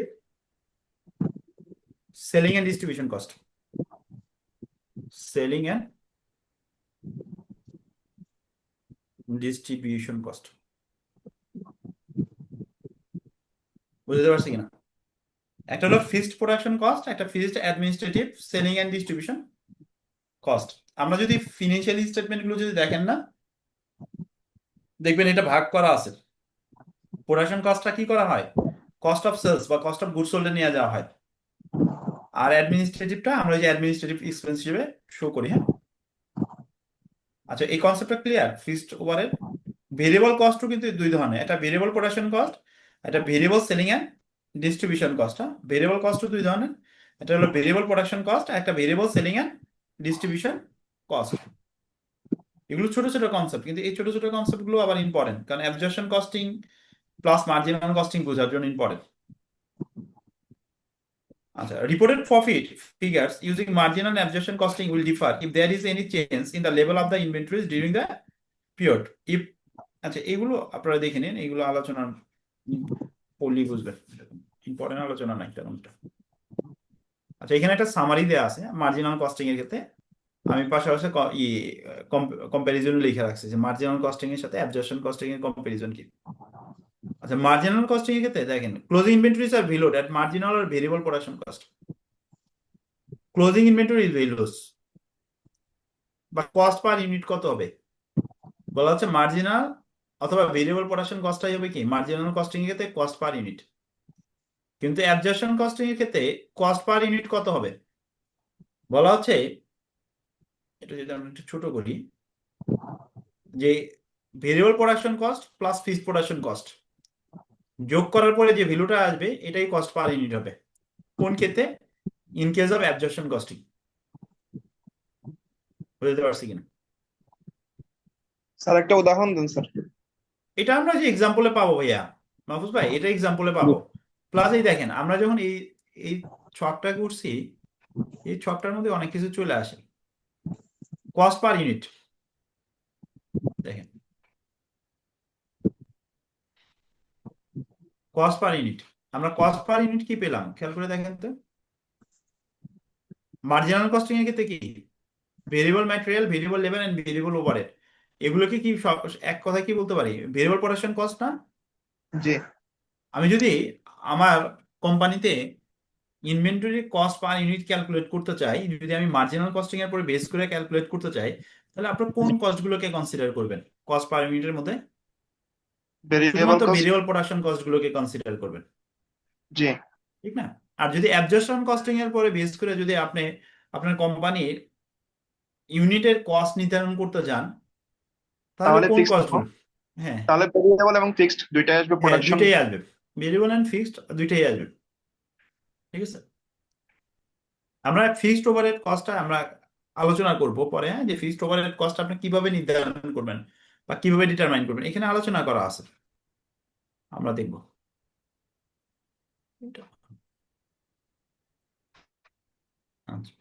selling and distribution cost. Selling and distribution cost, বুঝতে পারছি কিনা? একটা হলো ফিক্সড প্রোডাকশন কস্ট, একটা fixed administrative selling and distribution cost. আমরা যদি ফিনান্সিয়াল স্টেটমেন্ট গুলো যদি দেখেন না, দেখবেন এটা ভাগ করা আছে। প্রোডাকশন কস্টটা কি করা হয়? কস্ট অফ সেলস বা কস্ট অফ গুডস সোল্ডে নিয়ে যাওয়া হয়। আর অ্যাডমিনিস্ট্রেটিভটা আমরা ওই যে অ্যাডমিনিস্ট্রেটিভ এক্সপেন্স হিসেবে শো করি। হ্যাঁ, আচ্ছা, এই কনসেপ্টটা ক্লিয়ার? ফিক্সড ওভারহেড ভেরিয়েবল কস্টও কিন্তু দুই ধরনের, একটা ভেরিয়েবল প্রোডাকশন কস্ট, একটা variable selling and distribution cost. হ্যাঁ, ভেরিয়েবল কস্টও দুই ধরনের, একটা হলো ভেরিয়েবল প্রোডাকশন কস্ট, একটা variable selling and distribution cost. এগুলো ছোট ছোট কনসেপ্ট, কিন্তু এই ছোট ছোট কনসেপ্ট গুলো আবার ইম্পর্টেন্ট, কারণ absorption costing plus marginal costing বোঝার জন্য ইম্পর্টেন্ট। আচ্ছা, reported profit figures using marginal and absorption costing will differ if there is any change in the level of the inventories during the period. If আচ্ছা, এগুলো আপনারা দেখে নিন, এগুলো আলোচনা পড়লেই বুঝবেন, ইম্পর্টেন্ট আলোচনা নাই তেমনটা। আচ্ছা, এখানে একটা সামারি দেওয়া আছে মার্জিনাল কস্টিং এর ক্ষেত্রে। আমি পাশাপাশি কম্প্যারিজন লিখে রাখছি যে মার্জিনাল কস্টিং এর সাথে অ্যাবজর্পশন কস্টিং এর কম্প্যারিজন কি। আচ্ছা, মার্জিনাল কস্টিং এর ক্ষেত্রে দেখেন closing inventories are valued at marginal R variable production cost. Closing inventory values বা কস্ট পার ইউনিট কত হবে? বলা হচ্ছে মার্জিনাল অথবা ভেরিয়েবল প্রোডাকশন কস্টটাই হবে কি মার্জিনাল কস্টিং এর ক্ষেত্রে কস্ট পার ইউনিট, কিন্তু অ্যাবজর্পশন কস্টিং এর ক্ষেত্রে কস্ট পার ইউনিট কত হবে? বলা হচ্ছে, এটা যদি আমরা একটু ছোট করি, যে variable production cost plus fixed production cost যোগ করার পরে যে ভ্যালুটা আসবে এটাই কস্ট পার ইউনিট হবে। কোন ক্ষেত্রে? In case of absorption costing. বুঝতে পারছি কিনা? স্যার একটা উদাহরণ দেন স্যার। এটা আমরা যে এক্সাম্পলে পাবো ভাইয়া মাহফুজ ভাই, এটা এক্সাম্পলে পাবো। প্লাস এই দেখেন আমরা যখন এই এই ছকটা করছি, এই ছকটার মধ্যে অনেক কিছু চলে আসে। কস্ট পার ইউনিট দেখেন, কস্ট পার ইউনিট, আমরা কস্ট পার ইউনিট কি পেলাম খেয়াল করে দেখেন তো। মার্জিনাল কস্টিং এর ক্ষেত্রে কি variable material, variable labour and variable overhead, এগুলোকে কি এক কথায় কি বলতে পারি? ভেরিয়েবল প্রোডাকশন কস্ট না? জি। আমি যদি আমার কোম্পানিতে inventory cost per unit calculate করতে চাই, যদি আমি মার্জিনাল কস্টিং এর উপর বেস করে ক্যালকুলেট করতে চাই, তাহলে আপনার কোন কস্টগুলোকে কনসিডার করবেন কস্ট পার ইউনিটের মধ্যে? ভেরিয়েবল শুধুমাত্র কস্ট। ভেরিয়েবল প্রোডাকশন কস্টগুলোকে কনসিডার করবেন, জি। ঠিক না? আর যদি অ্যাবজর্পশন কস্টিং এর উপরে বেস করে যদি আপনি আপনার কোম্পানির ইউনিটের কস্ট নির্ধারণ করতে যান, তাহলে তাহলে কোন ফিক্সড কস্টগুলো? হ্যাঁ, তাহলে ভেরিয়েবল এবং ফিক্সড দুইটাই আসবে হ্যাঁ, প্রোডাকশন। দুইটাই আসবে, ভেরিয়েবল এন্ড ফিক্সড দুইটাই আসবে, ঠিক আছে? আমরা ফিক্সড ওভারহেড কস্টটা আমরা আলোচনা করব পরে, হ্যাঁ, যে ফিক্সড ওভারহেড কস্ট আপনি কিভাবে নির্ধারণ করবেন বা কিভাবে ডিটারমাইন করবেন, এখানে আলোচনা করা আছে, আমরা দেখব। আচ্ছা,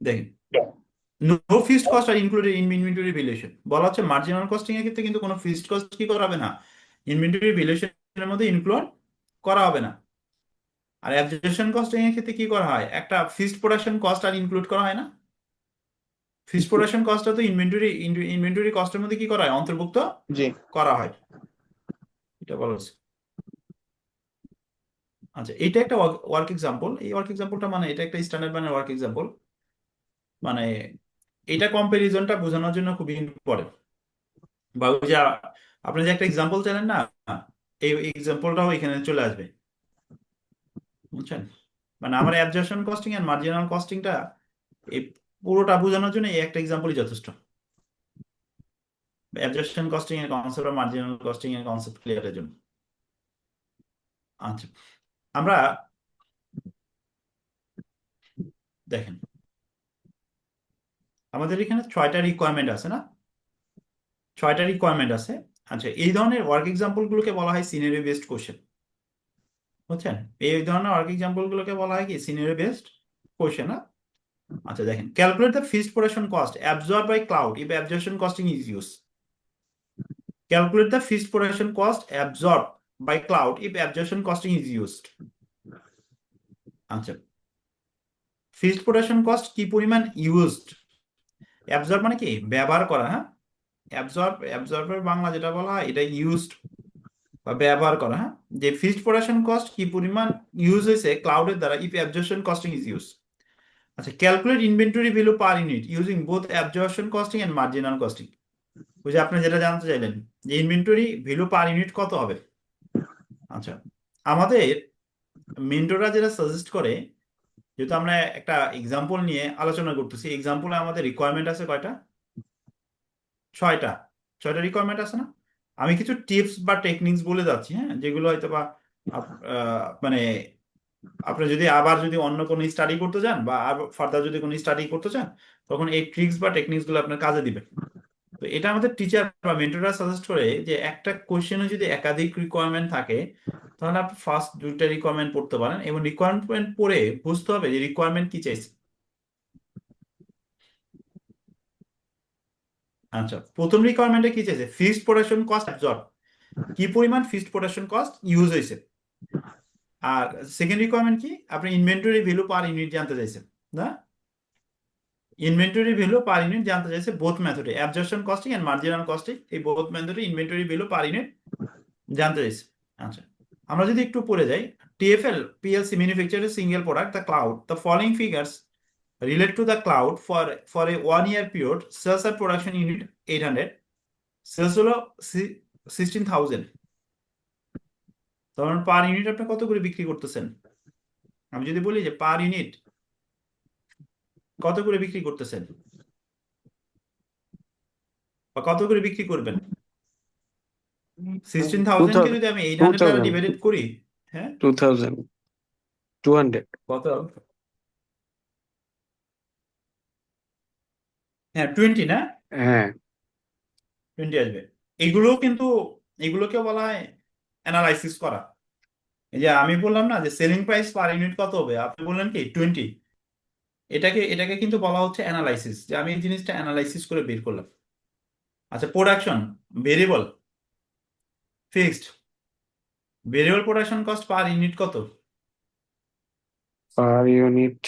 দেখেন no fixed cost are included in inventory valuation. বলা হচ্ছে মার্জিনাল কস্টিং এর ক্ষেত্রে কিন্তু কোনো ফিক্সড কস্ট কি করা হবে না, ইনভেন্টরি ভ্যালুয়েশনের মধ্যে ইনক্লুড করা হবে না। আর অ্যাবজর্পশন কস্টিং এর ক্ষেত্রে কি করা হয়? একটা ফিক্সড প্রোডাকশন কস্ট আর ইনক্লুড করা হয় না। ফিক্সড প্রোডাকশন কস্টটা তো ইনভেন্টরি কস্টের মধ্যে কি করা হয়? অন্তর্ভুক্ত জি। করা হয়, এটা বলা হচ্ছে। আচ্ছা, এটা একটা ওয়ার্ক এক্সাম্পল। এই ওয়ার্ক এক্সাম্পলটা মানে এটা একটা স্ট্যান্ডার্ড মানে ওয়ার্ক এক্সাম্পল, মানে এটা কম্পারিজনটা বোঝানোর জন্য খুবই ইম্পর্টেন্ট। বা ওই যে আপনি যে একটা এক্সাম্পল চাইলেন না, এই এক্সাম্পলটাও এখানে চলে আসবে, বুঝছেন? মানে আমার অ্যাবজর্পশন কস্টিং এন্ড মার্জিনাল কস্টিংটা এই পুরোটা বোঝানোর জন্য এই একটা এক্সাম্পলই যথেষ্ট। অ্যাবজর্পশন কস্টিং এর কনসেপ্ট আর মার্জিনাল কস্টিং এর কনসেপ্ট ক্লিয়ারের জন্য। আচ্ছা, আমরা দেখেন আমাদের এখানে 6টা রিকোয়ারমেন্ট আছে না, 6টা রিকোয়ারমেন্ট আছে। আচ্ছা, এই ধরনের ওয়ার্ক এক্সাম্পল গুলোকে বলা হয় সিনারিও বেসড কোশ্চেন, বুঝছেন? এই ধরনের ওয়ার্ক এক্সাম্পল গুলোকে বলা হয় কি সিনারিও বেসড কোশ্চেন। না, আচ্ছা দেখেন, calculate the fixed production cost absorbed by cloud if absorption costing is use. Calculate the fixed production cost absorbed by cloud if absorption costing is used. আচ্ছা, fixed production cost কি পরিমাণ used, absorb মানে কি ব্যবহার করা, হ্যাঁ, অ্যাবজর্বের বাংলা যেটা বলা হয় এটা ইউজড বা ব্যবহার করা, হ্যাঁ, যে ফিক্সড প্রোডাকশন কস্ট কি পরিমাণ ইউজ হয়েছে ক্লাউডের দ্বারা if absorption costing is use. আচ্ছা, calculate inventory value per unit using both absorption costing and marginal costing. ওই যে আপনি যেটা জানতে চাইলেন যে ইনভেন্টরি ভ্যালু পার ইউনিট কত হবে। আচ্ছা, আমাদের মেন্টররা যেটা সাজেস্ট করে, যেহেতু আমরা একটা এক্সাম্পল নিয়ে আলোচনা করতেছি, এক্সাম্পলে আমাদের রিকোয়ারমেন্ট আছে কয়টা, 6টা রিকোয়ারমেন্ট আছে না। আমি কিছু টিপস বা টেকনিক্স বলে যাচ্ছি, হ্যাঁ, যেগুলো হয়তো বা মানে আপনি যদি আবার যদি অন্য কোনো স্টাডি করতে চান বা ফার্দার যদি কোনো স্টাডি করতে চান, তখন এই ট্রিক্স বা টেকনিক্স গুলো আপনার কাজে দিবে। তো এটা আমাদের টিচার বা মেন্টররা সাজেস্ট করে যে একটা কোশ্চেনে যদি একাধিক রিকোয়ারমেন্ট থাকে, তাহলে আপনি ফার্স্ট 2টা রিকোয়ারমেন্ট পড়তে পারেন এবং রিকোয়ারমেন্ট পড়ে বুঝতে হবে যে রিকোয়ারমেন্ট কি চাইছে। আচ্ছা, প্রথম রিকোয়ারমেন্টে কি চাইছে, ফিক্সড প্রোডাকশন কস্ট অ্যাবজর্ব, কি পরিমাণ ফিক্সড প্রোডাকশন কস্ট ইউজ হয়েছে। আর সেকেন্ড রিকোয়ারমেন্ট কি, আপনি ইনভেন্টরি ভ্যালু পার ইউনিট জানতে চাইছেন না, ইনভেন্টরি ভ্যালু পার ইউনিট জানতে চাইছে বোথ মেথডে, absorption costing and marginal costing, এই বোথ মেথডে ইনভেন্টরি ভ্যালু পার ইউনিট জানতে চাইছে। আচ্ছা, আমরা যদি একটু পড়ে যাই, TFL PLC manufactures a single product, the cloud. The following figures relate to the cloud for a 1 year period. Sales and production unit 800, sales হলো 16,000। তখন পার ইউনিট আপনি কত করে বিক্রি করতেছেন? আমি যদি বলি যে পার ইউনিট কত করে বিক্রি করতেছেন বা কত করে বিক্রি করবেন, 16,000 কে যদি আমি 800 দ্বারা 2000 ডিভাইডেড করি, হ্যাঁ 2200 কত, হ্যাঁ 20 না, হ্যাঁ 20 আসবে। এগুলোকে বলা হয় অ্যানালাইসিস করা। এই যে আমি বললাম না যে সেলিং প্রাইস পার ইউনিট কত হবে, আপনি বললেন কি 20, এটাকে কিন্তু বলা হচ্ছে অ্যানালাইসিস, যে আমি এই জিনিসটা অ্যানালাইসিস করে বের করলাম। আচ্ছা, production variable fixed, variable production cost per unit কত, পার ইউনিট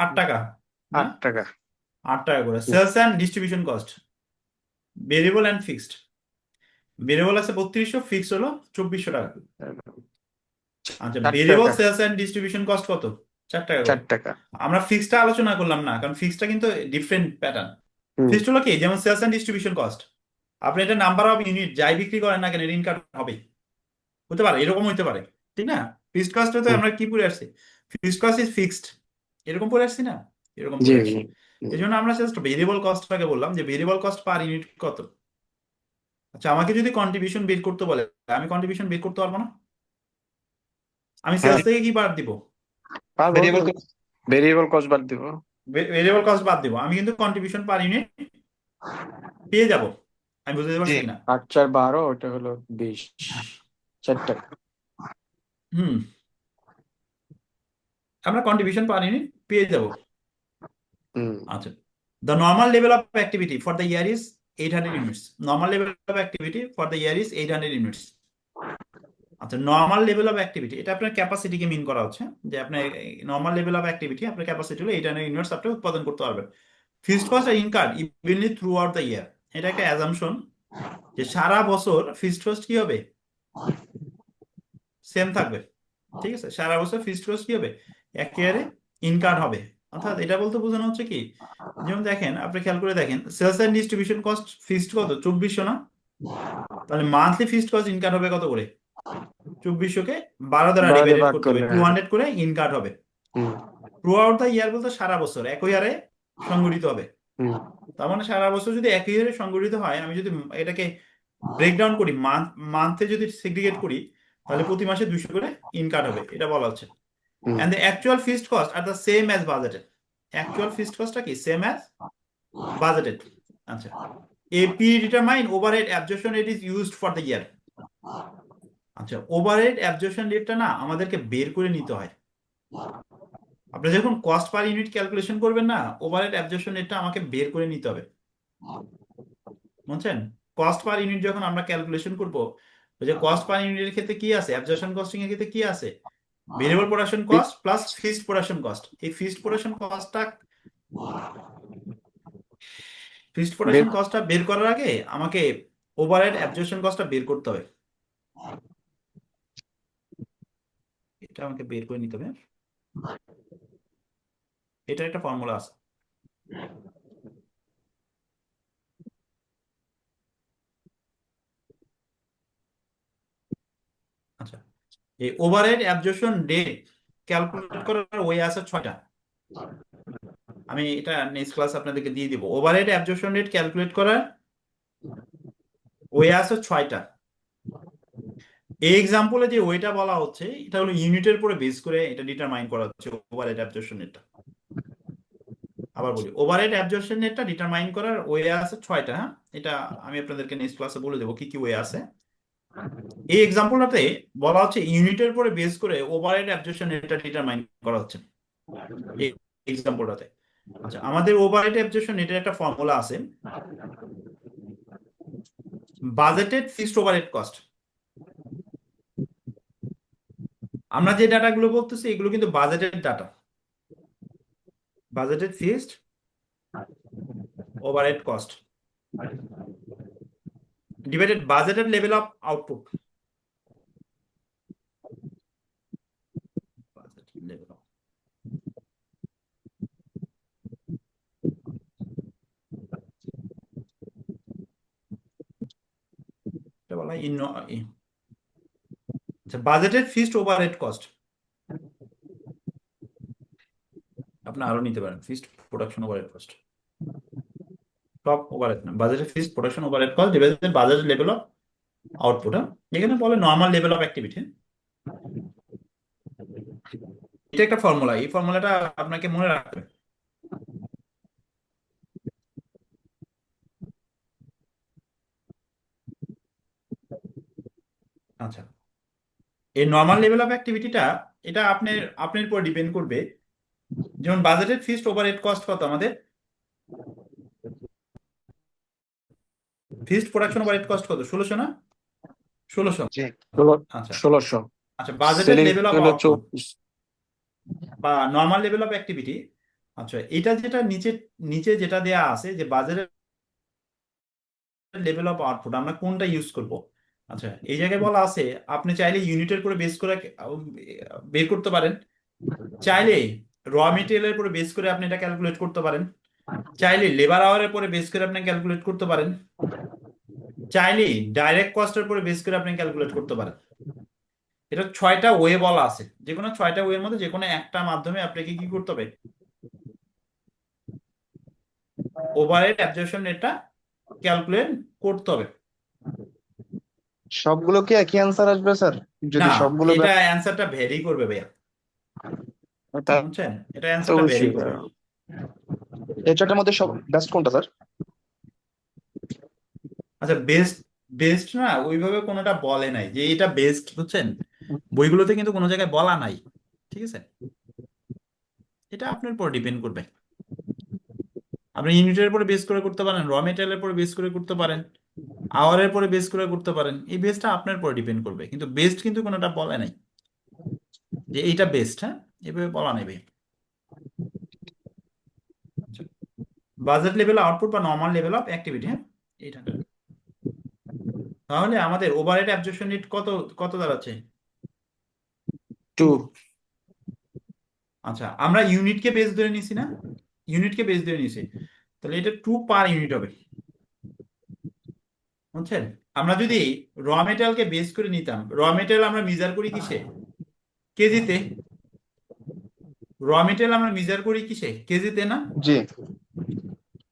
8 টাকা না, 8 টাকা 8 টাকা করে। Sales and distribution cost variable and fixed, variable আছে 3200, ফিক্সড হলো 2400 টাকা। আচ্ছা, 4 ভেরিয়েবল টাকা সেলস অ্যান্ড ডিস্ট্রিবিউশন কস্ট কত, 4 টাকা করে। 4 টাকা আমরা ফিক্সডটা আলোচনা করলাম না, কারণ ফিক্সডটা কিন্তু ডিফারেন্ট প্যাটার্ন। হুম, ফিক্সড হলো কি, যেমন সেলস অ্যান্ড ডিস্ট্রিবিউশন কস্ট, আপনি এটা নাম্বার অফ ইউনিট যাই বিক্রি করেন না কেন ইনকাম হবে, হতে পারে এরকম হতে পারে, ঠিক না? ফিক্সড কস্ট তো হুম, আমরা কি পড়ে আসছি, ফিক্সড কস্ট ইজ ফিক্সড, এরকম পড়ে আসছি না, এরকম জি পড়ে আসছি। জি এই জন্য আমরা জাস্ট ভেরিয়েবল কস্টটাকে বললাম যে ভেরিয়েবল কস্ট পার ইউনিট কত। আচ্ছা, আমাকে যদি কন্ট্রিবিউশন বের করতে বলে, আমি কন্ট্রিবিউশন বের করতে পারবো না, আমি হ্যাঁ সেলস থেকে কি বাদ দিব, পারবো ভেরিয়েবল কস্ট বাদ দিব ভেরিয়েবল কস্ট বাদ দিব, আমি কিন্তু কন্ট্রিবিউশন পার ইউনিট পেয়ে যাব। আমি বুঝতে পারছি কিনা? 8 4 12 ওটা হলো 20 4 টাকা হুম, আমরা কন্ট্রিবিউশন পার ইউনিট পেয়ে যাব। হুম আচ্ছা, the normal level of activity for the year is 800 units. Normal level of activity for the year is 800 units. আচ্ছা, নর্মাল লেভেল অফ অ্যাক্টিভিটি এটা আপনার ক্যাপাসিটিকে মিন করা হচ্ছে, যে আপনার নর্মাল লেভেল অফ অ্যাক্টিভিটি আপনার ক্যাপাসিটি হলো 800 ইউনিটস আপনি উৎপাদন করতে পারবেন। Fixed cost are incurred evenly throughout the year, এটা একটা অ্যাজাম্পশন যে সারা বছর ফিক্সড কস্ট কি হবে, সেম থাকবে, ঠিক আছে? সারা বছর ফিক্সড কস্ট কি হবে, একেবারে ইনকাম হবে, অর্থাৎ এটা বলতে বোঝানো হচ্ছে কি, যেমন দেখেন, আপনি খেয়াল করে দেখেন, sales and distribution cost fixed কত, 2400 না? তাহলে মান্থলি ফিক্সড কস্ট ইনকার হবে কত করে? 2400 কে 12 দ্বারা 12 দিয়ে ডিভাইডেড ভাগ করতে হবে, করলে, 200 করে ইনকার হবে। হুম থ্রু আউট দ্য ইয়ার বলতে সারা বছর একই হারে সংগঠিত হবে। হুম তার মানে সারা বছর যদি একই হারে সংগঠিত হয়, আমি যদি এটাকে ব্রেকডাউন করি, মান্থে যদি সেগ্রিগেট করি, তাহলে প্রতি মাসে 200 করে ইনকার হবে, এটা বলা হচ্ছে। হুম And the actual fixed cost are the same as budgeted. Actual fixed cost কি same as budgeted. আচ্ছা, AP determine overhead absorption rate is used for the year. আচ্ছা, ওভারহেড অ্যাবজর্পশন রেটটা না আমাদেরকে বের করে নিতে হয়। আপনি যখন কস্ট পার ইউনিট ক্যালকুলেশন করবেন না, ওভারহেড অ্যাবজর্পশন রেটটা আমাকে বের করে নিতে হবে, বুঝছেন? কস্ট পার ইউনিট যখন আমরা ক্যালকুলেশন করব, ওই যে কস্ট পার ইউনিটের ক্ষেত্রে কি আছে, অ্যাবজর্পশন কস্টিং এর ক্ষেত্রে কি আছে, variable production cost plus fixed production cost. এই ফিক্সড প্রোডাকশন কস্টটা বের করার আগে আমাকে ওভারহেড অ্যাবজর্পশন কস্টটা বের করতে হবে, এটা আমাকে বের করে নিতে হবে। এটা একটা ফর্মুলা আছে। আচ্ছা, এই ওভারহেড অ্যাবজর্পশন রেট ক্যালকুলেট করার ওয়ে আছে 6টা। আমি এটা নেক্সট ক্লাস আপনাদেরকে দিয়ে দিব। ওভারহেড অ্যাবজর্পশন রেট ক্যালকুলেট করার ওয়ে আছে 6টা। এই এক্সাম্পলে যে ওয়েটা বলা হচ্ছে, এটা হলো ইউনিটের উপরে বেস করে এটা ডিটারমাইন করা হচ্ছে ওভারহেড অ্যাবজর্পশন রেটটা। আবার বলি, ওভারহেড অ্যাবজর্পশন রেটটা ডিটারমাইন করার ওয়ে আছে 6টা। হ্যাঁ, এটা আমি আপনাদেরকে নেক্সট ক্লাসে বলে দেবো কি কি ওয়ে আছে। এই এক্সাম্পলটাতে বলা হচ্ছে ইউনিটের উপরে বেস করে ওভারহেড অ্যাবজর্পশন রেটটা ডিটারমাইন করা হচ্ছে এই এক্সাম্পলটাতে। আচ্ছা, আমাদের ওভারহেড অ্যাবজর্পশন রেটের একটা ফর্মুলা আছে, বাজেটেড ফিক্সড ওভারহেড কস্ট। আমরা যে ডাটাগুলো বলতেছি এগুলো কিন্তু budgeted data, budgeted fixed overhead cost divided budgeted level of output. এটা বলা হয় আচ্ছা, বাজেটেড ফিক্সড ওভারহেড কস্ট আপনি আরো নিতে পারেন, ফিক্সড প্রোডাকশন ওভারহেড কস্ট, সব ওভারহেড না, budgeted fixed production overhead cost divided budgeted level of output. এখানে বলে নর্মাল লেভেল অফ অ্যাক্টিভিটি। এটা একটা ফর্মুলা, এই ফর্মুলাটা আপনাকে মনে রাখতে হবে। আচ্ছা, এই নর্মাল লেভেল অফ অ্যাক্টিভিটিটা এটা আপনার উপর ডিপেন্ড করবে। যেমন বাজেটেড ফিক্সড ওভারহেড কস্ট কত আমাদের, ফিক্সড প্রোডাকশন ওভারহেড কস্ট কত, 1600 না? 1600। আচ্ছা 1600। আচ্ছা, বাজেটেড সেলিং লেভেল অফ হলো আউটপুট বা নর্মাল লেভেল অফ অ্যাক্টিভিটি। আচ্ছা, এটা যেটা নিচে যেটা দেয়া আছে যে বাজেটেড লেভেল অফ আউটপুট, আমরা কোনটা ইউজ করব? আচ্ছা, এই জায়গায় বলা আছে আপনি চাইলে ইউনিটের উপরে বেস করে বের করতে পারেন, চাইলে র মেটেরিয়ালের উপরে বেস করে আপনি এটা ক্যালকুলেট করতে পারেন, চাইলে লেবার আওয়ারের উপরে বেস করে আপনি ক্যালকুলেট করতে পারেন, চাইলে ডাইরেক্ট কস্টের উপরে বেস করে আপনি ক্যালকুলেট করতে পারেন। এটা 6টা ওয়ে বলা আছে, যে কোনো 6টা ওয়ের মধ্যে যে কোনো একটা মাধ্যমে আপনাকে কি করতে হবে, ওভারহেড অ্যাবজর্পশন রেটটা ক্যালকুলেট করতে হবে। সবগুলো কি একই অ্যান্সার আসবে স্যার? যদি না, সবগুলো এটা অ্যান্সারটা ভ্যারি করবে ভাইয়া, তা বুঝছেন? এটা তো অ্যান্সারটা ভ্যারি অবশ্যই করবে। এই চারটার মধ্যে সব বেস্ট কোনটা স্যার? আচ্ছা, বেস্ট না ওইভাবে কোনোটা বলে নাই যে এটা বেস্ট, বুঝছেন? বইগুলোতে কিন্তু কোনো জায়গায় বলা নাই, ঠিক আছে? এটা আপনার উপর ডিপেন্ড করবে। আপনি ইউনিটের উপরে বেস করে করতে পারেন, র মেটেরিয়ালের উপরে বেস করে করতে পারেন, আওয়ারের উপরে বেস করে করতে পারেন। এই বেসটা আপনার উপর ডিপেন্ড করবে, কিন্তু বেস্ট কিন্তু কোনোটা বলে নাই যে এইটা বেস্ট। হ্যাঁ, এভাবে বলা নেই ভাই। বাজেট লেভেল আউটপুট বা নর্মাল লেভেল অফ অ্যাক্টিভিটি। হ্যাঁ, এইটা তাহলে আমাদের ওভারহেড অ্যাবজর্পশন রেট কত কত দাঁড়াচ্ছে? 2 আচ্ছা, আমরা ইউনিটকে বেস ধরে নিছি না, ইউনিটকে বেস ধরে নিছি, তাহলে এটা 2 পার ইউনিট হবে, বুঝছেন? আমরা যদি র মেটেরিয়ালকে বেস করে নিতাম, র মেটেরিয়াল আমরা মেজার করি কিসে? কেজিতে। র মেটেরিয়াল আমরা মেজার করি কিসে? কেজিতে না? জি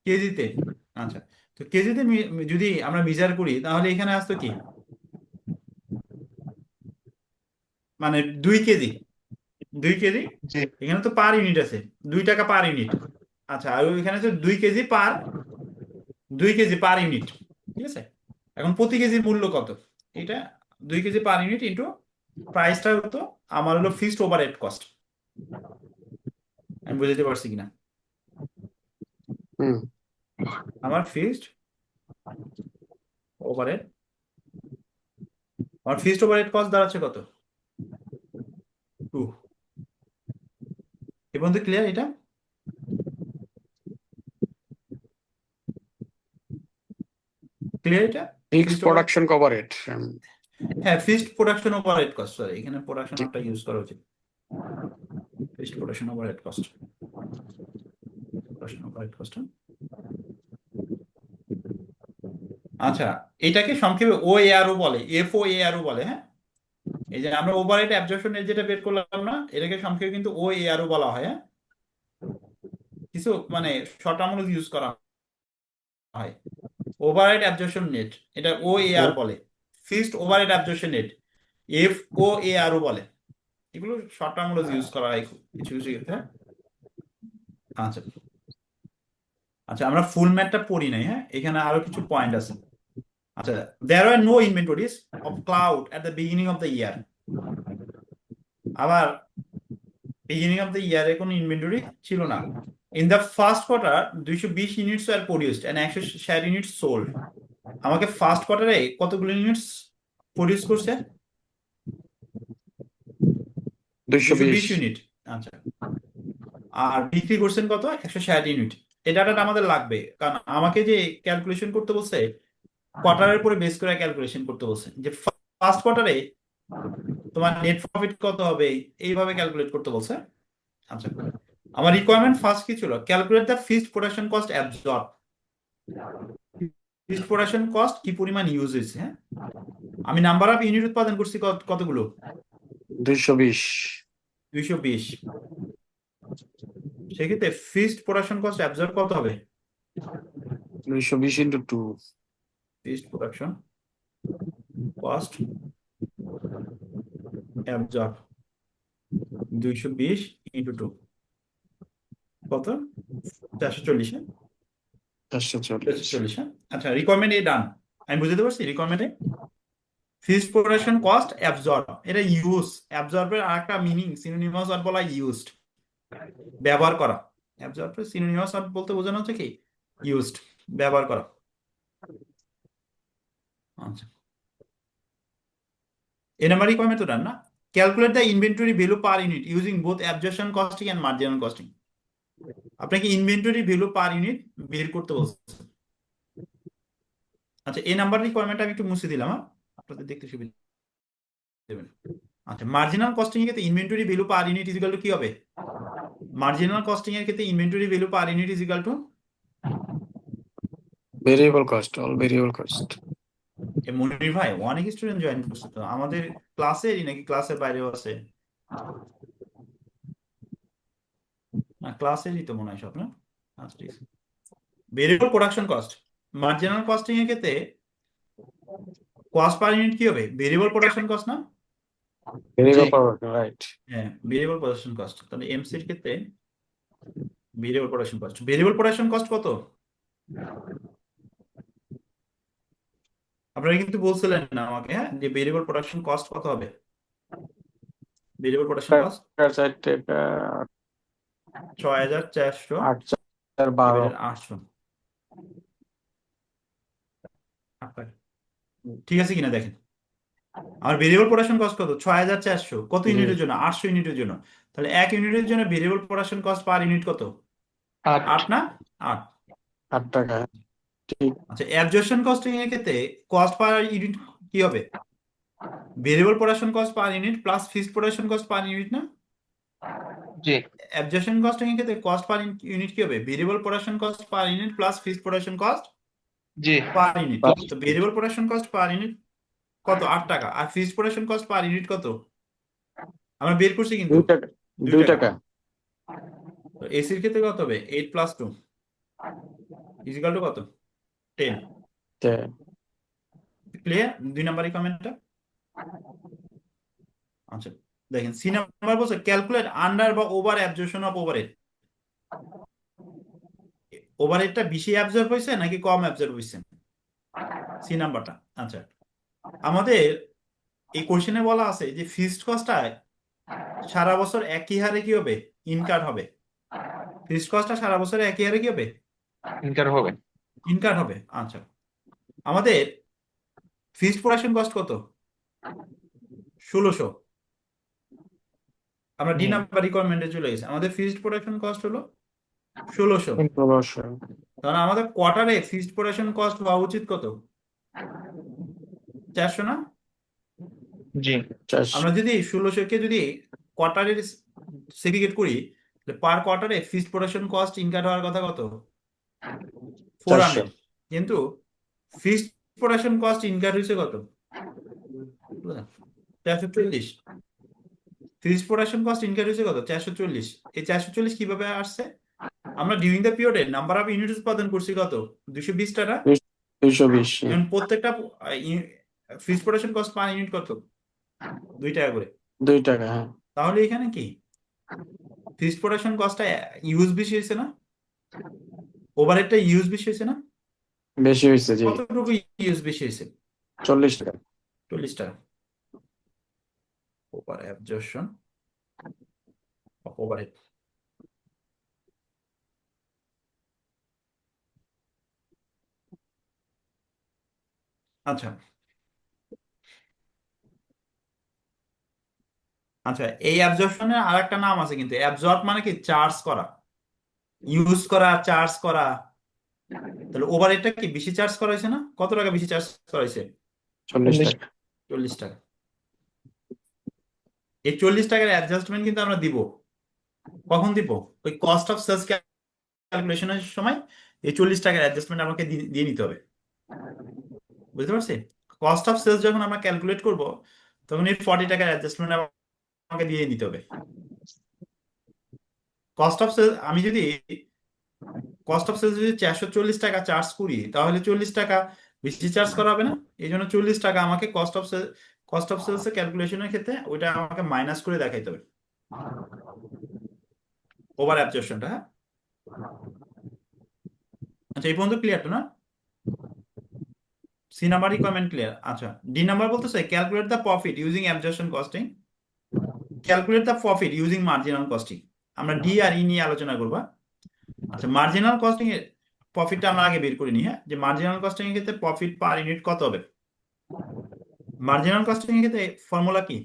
কেজিতে। আচ্ছা, তো কেজিতে যদি আমরা মেজার করি তাহলে এখানে আসতো কি, মানে 2 কেজি, 2 কেজি, জি এখানে তো পার ইউনিট আছে, 2 টাকা পার ইউনিট। আচ্ছা, আর এখানে আছে 2 কেজি পার, 2 কেজি পার ইউনিট, ঠিক আছে? এখন প্রতি কেজির মূল্য কত? এটা 2 কেজি পার ইউনিট ইন্টু প্রাইসটা হতো আমার হলো ফিক্সড ওভারহেড কস্ট। আমি বুঝতে পারছি কিনা? হুম আমার ফিক্সড ওভারহেড, আমার ফিক্সড ওভারহেড কস্ট দাঁড়াচ্ছে কত? 2। এ পর্যন্ত ক্লিয়ার এটা? ক্লিয়ার এটা? Fixed fixed overhead, production coverage হ্যাঁ, fixed production overhead cost, sorry এখানে প্রোডাকশন একটা ইউজ করা উচিত। Fixed production overhead cost, production overhead cost. আচ্ছা, এটাকে সংক্ষেপে ওএআরও বলে, এফওএআরও বলে, হ্যাঁ। এই যে আমরা ওভারহেড অ্যাবজর্পশন যেটা বের করলাম না, এটাকে সংক্ষেপে কিন্তু ওএআরও বলা হয়, হ্যাঁ। কিছু মানে শর্ট টার্ম ইউজ করা হয়। ওভারহেড অ্যাবজর্পশন নেট, এটা ওএআর বলে। ফিক্সড ওভারহেড অ্যাবজর্পশন নেট, এফওএআরও বলে। এগুলো শর্ট টার্ম ইউজ করা হয় কিছু কিছু ক্ষেত্রে। আচ্ছা আচ্ছা, আমরা ফুল ম্যাথটা পড়ি নাই, হ্যাঁ, এখানে আরো কিছু পয়েন্ট আছে। আচ্ছা, there were no inventories of cloud at the beginning of the year. আবার beginning of the year এ কোনো ইনভেন্টরি ছিল না। In the first quarter 220 units were produced and 160 units sold. আমাকে ফার্স্ট কোয়ার্টারে কতগুলো ইউনিটস প্রডিউস করছে? 220 ইউনিট। আচ্ছা, আর বিক্রি করছেন কত? 160 ইউনিট। এই ডাটাটা আমাদের লাগবে, কারণ আমাকে যে ক্যালকুলেশন করতে বলছে কোয়ার্টারের উপরে বেস করে ক্যালকুলেশন করতে বলছে, যে ফার্স্ট কোয়ার্টারে তোমার নেট প্রফিট কত হবে, এইভাবে ক্যালকুলেট করতে বলছে। আচ্ছা, আমার রিকোয়ারমেন্ট ফার্স্ট কি ছিল? Calculate the fixed production cost absorb. Fixed production cost কি পরিমাণ ইউজ হয়েছে, হ্যাঁ। আমি নাম্বার অফ ইউনিট উৎপাদন করছি কতগুলো? 220 220। সেক্ষেত্রে ফিক্সড প্রোডাকশন কস্ট অ্যাবজর্ব কত হবে? 220 into 2 fixed production cost absorb 220 into 2 কত? 440, হ্যাঁ। 440 হ্যাঁ। আচ্ছা, রিকোয়ারমেন্ট এ ডান। আমি বুঝতে পারছি রিকোয়ারমেন্টে ফিক্সড প্রোডাকশন কস্ট অ্যাবজর্ব, এটা ইউজ। অ্যাবজর্বের আরেকটা মিনিং সিনোনিমাস ওয়ার্ড বলা ইউজড, ব্যবহার করা। অ্যাবজর্বের সিনোনিমাস ওয়ার্ড বলতে বোঝানো হচ্ছে কি? ইউজড, ব্যবহার করা। আচ্ছা, এ নাম্বার রিকোয়ারমেন্ট তো ডান না? Calculate the inventory value per unit using both absorption costing and marginal costing. আপনাকে ইনভেন্টরি ভ্যালু পার ইউনিট বের করতে বলছে। আচ্ছা, এই নাম্বার রিকোয়ারমেন্ট আমি একটু মুছে দিলাম, হ্যাঁ, আপনাদের দেখতে সুবিধা দেবেন। আচ্ছা, মার্জিনাল কস্টিং এর ক্ষেত্রে inventory value per unit is equal to কি হবে? মার্জিনাল কস্টিং এর ক্ষেত্রে inventory value per unit is equal to variable cost, all variable cost. Monir ভাই, অনেক স্টুডেন্ট জয়েন করছে তো আমাদের ক্লাসেরই, নাকি ক্লাসের বাইরেও আছে? না, ক্লাসেরই তো মনে হয় সব, না? আচ্ছা, ঠিক আছে। Variable production cost, marginal costing এর ক্ষেত্রে কস্ট পার ইউনিট কি হবে? ভেরিয়েবল প্রোডাকশন কস্ট না? Variable production, right. হ্যাঁ, ভেরিয়েবল প্রোডাকশন কস্ট। তাহলে এমসি এর ক্ষেত্রে variable production cost, variable production cost কত? আপনারা কিন্তু বলছিলেন না আমাকে, হ্যাঁ, যে ভেরিয়েবল প্রোডাকশন কস্ট কত হবে? Variable production cost 6400 812 800। ঠিক আছে কিনা দেখেন। আমার ভেরিয়েবল প্রোডাকশন কস্ট কত? 6400। কত ইউনিটের জন্য? 800 ইউনিটের জন্য। তাহলে 1 ইউনিটের জন্য variable production cost per unit কত? 8 না? 8 টাকা। ঠিক। আচ্ছা, অ্যাবজর্পশন কস্টিং এর ক্ষেত্রে কস্ট পার ইউনিট কি হবে? Variable production cost per unit plus fixed production cost per unit না? জি অ্যাবজর্পশন কস্টিং এর ক্ষেত্রে কস্ট পার ইউনিট কি হবে variable production cost per unit plus fixed production cost জি পার ইউনিট। তো variable production cost per unit কত 8 টাকা আর fixed production cost per unit কত আমরা বের করছি কিন্তু 2 টাকা 2 2 টাকা। টাকা তো এসির ক্ষেত্রে কত হবে 8 প্লাস 2 ইজিক্যাল টু কত 10। তে ক্লিয়ার 2 নাম্বার কমেন্টটা। আচ্ছা দেখেন সি নাম্বার বলছে ক্যালকুলেট আন্ডার বা ওভার অ্যাবজর্পশন অফ ওভারহেড। ওভারহেডটা বেশি অ্যাবজর্ব হয়েছে নাকি কম অ্যাবজর্ব হয়েছে সি নাম্বারটা। আচ্ছা আমাদের এই কোশ্চেনে বলা আছে যে ফিক্সড কস্টটা সারা বছর একই হারে কি হবে ইনকার হবে। ফিক্সড কস্টটা সারা বছর একই হারে কি হবে ইনকার হবে ইনকার হবে। আচ্ছা আমাদের ফিক্সড প্রোডাকশন কস্ট কত 1600। আমরা ডি নাম্বার রিকোয়ারমেন্টে চলে গেছি আমাদের ফিক্সড প্রোডাকশন কস্ট হলো 1600। অবশ্যই তাহলে আমাদের কোয়ার্টারে ফিক্সড প্রোডাকশন কস্ট হওয়া উচিত কত 400 না। জি আমরা যদি 1600 কে যদি কোয়ার্টারে সেগ্রিগেট করি পার কোয়ার্টারে ফিক্সড প্রোডাকশন কস্ট ইনকার হওয়ার কথা কত 400। কিন্তু ফিক্সড প্রোডাকশন কস্ট ইনকার হয়েছে কত 440। ফিক্সড প্রোডাকশন কস্ট ইনকার হয়েছে কত 440। এই 440 কিভাবে আসছে আমরা ডিউরিং দ্য পিরিয়ডে নাম্বার অফ ইউনিট উৎপাদন করছি কত 220 টাকা। 220 এখন প্রত্যেকটা fixed production cost per unit কত 2 টাকা করে। 2 টাকা হ্যাঁ তাহলে এখানে কি ফিক্সড প্রোডাকশন কস্টটা ইউজ বেশি হয়েছে না ওভারহেডটা ইউজ বেশি হয়েছে না। বেশি হয়েছে জি কতটুকু ইউজ বেশি হয়েছে 40 টাকা 40 টাকা। Over absorption of overhead. আচ্ছা আচ্ছা এই অ্যাবজর্পশনের আর একটা নাম আছে কিন্তু অ্যাবজর্ব মানে কি চার্জ করা ইউজ করা চার্জ করা। তাহলে ওভারহেডটা কি বেশি চার্জ করা হয়েছে না কত টাকা বেশি চার্জ করা হয়েছে 40 টাকা 40 টাকা। এই 40 টাকার অ্যাডজাস্টমেন্ট কিন্তু আমরা দিব কখন দিব ওই কস্ট অফ সেলস ক্যালকুলেশনের সময় এই 40 টাকার অ্যাডজাস্টমেন্ট আমাকে দিয়ে নিতে হবে বুঝতে পারছি। কস্ট অফ সেলস যখন আমরা ক্যালকুলেট করব তখন এই 40 টাকার অ্যাডজাস্টমেন্ট আমাকে দিয়ে নিতে হবে। কস্ট অফ সেলস আমি যদি কস্ট অফ সেলস যদি 440 টাকা চার্জ করি তাহলে 40 টাকা বেশি চার্জ করা হবে না। এই জন্য 40 টাকা আমাকে কস্ট অফ সেলস এর ক্যালকুলেশনের ক্ষেত্রে ওইটা আমাকে মাইনাস করে দেখাইতে হবে ওভার অ্যাবজর্পশনটা। হ্যাঁ আচ্ছা এই পর্যন্ত ক্লিয়ার তো না সি নাম্বার রিকোয়ারমেন্ট ক্লিয়ার। আচ্ছা ডি নাম্বার বলতেছে calculate the profit using absorption costing calculate the profit using marginal costing. আমরা ডি আর ই নিয়ে আলোচনা করব। আচ্ছা মার্জিনাল কস্টিং এর প্রফিটটা আমরা আগে বের করে নিই হ্যাঁ যে মার্জিনাল কস্টিং এর ক্ষেত্রে প্রফিট পার ইউনিট কত হবে। মার্জিনাল কস্টিং এর ক্ষেত্রে ফর্মুলা কি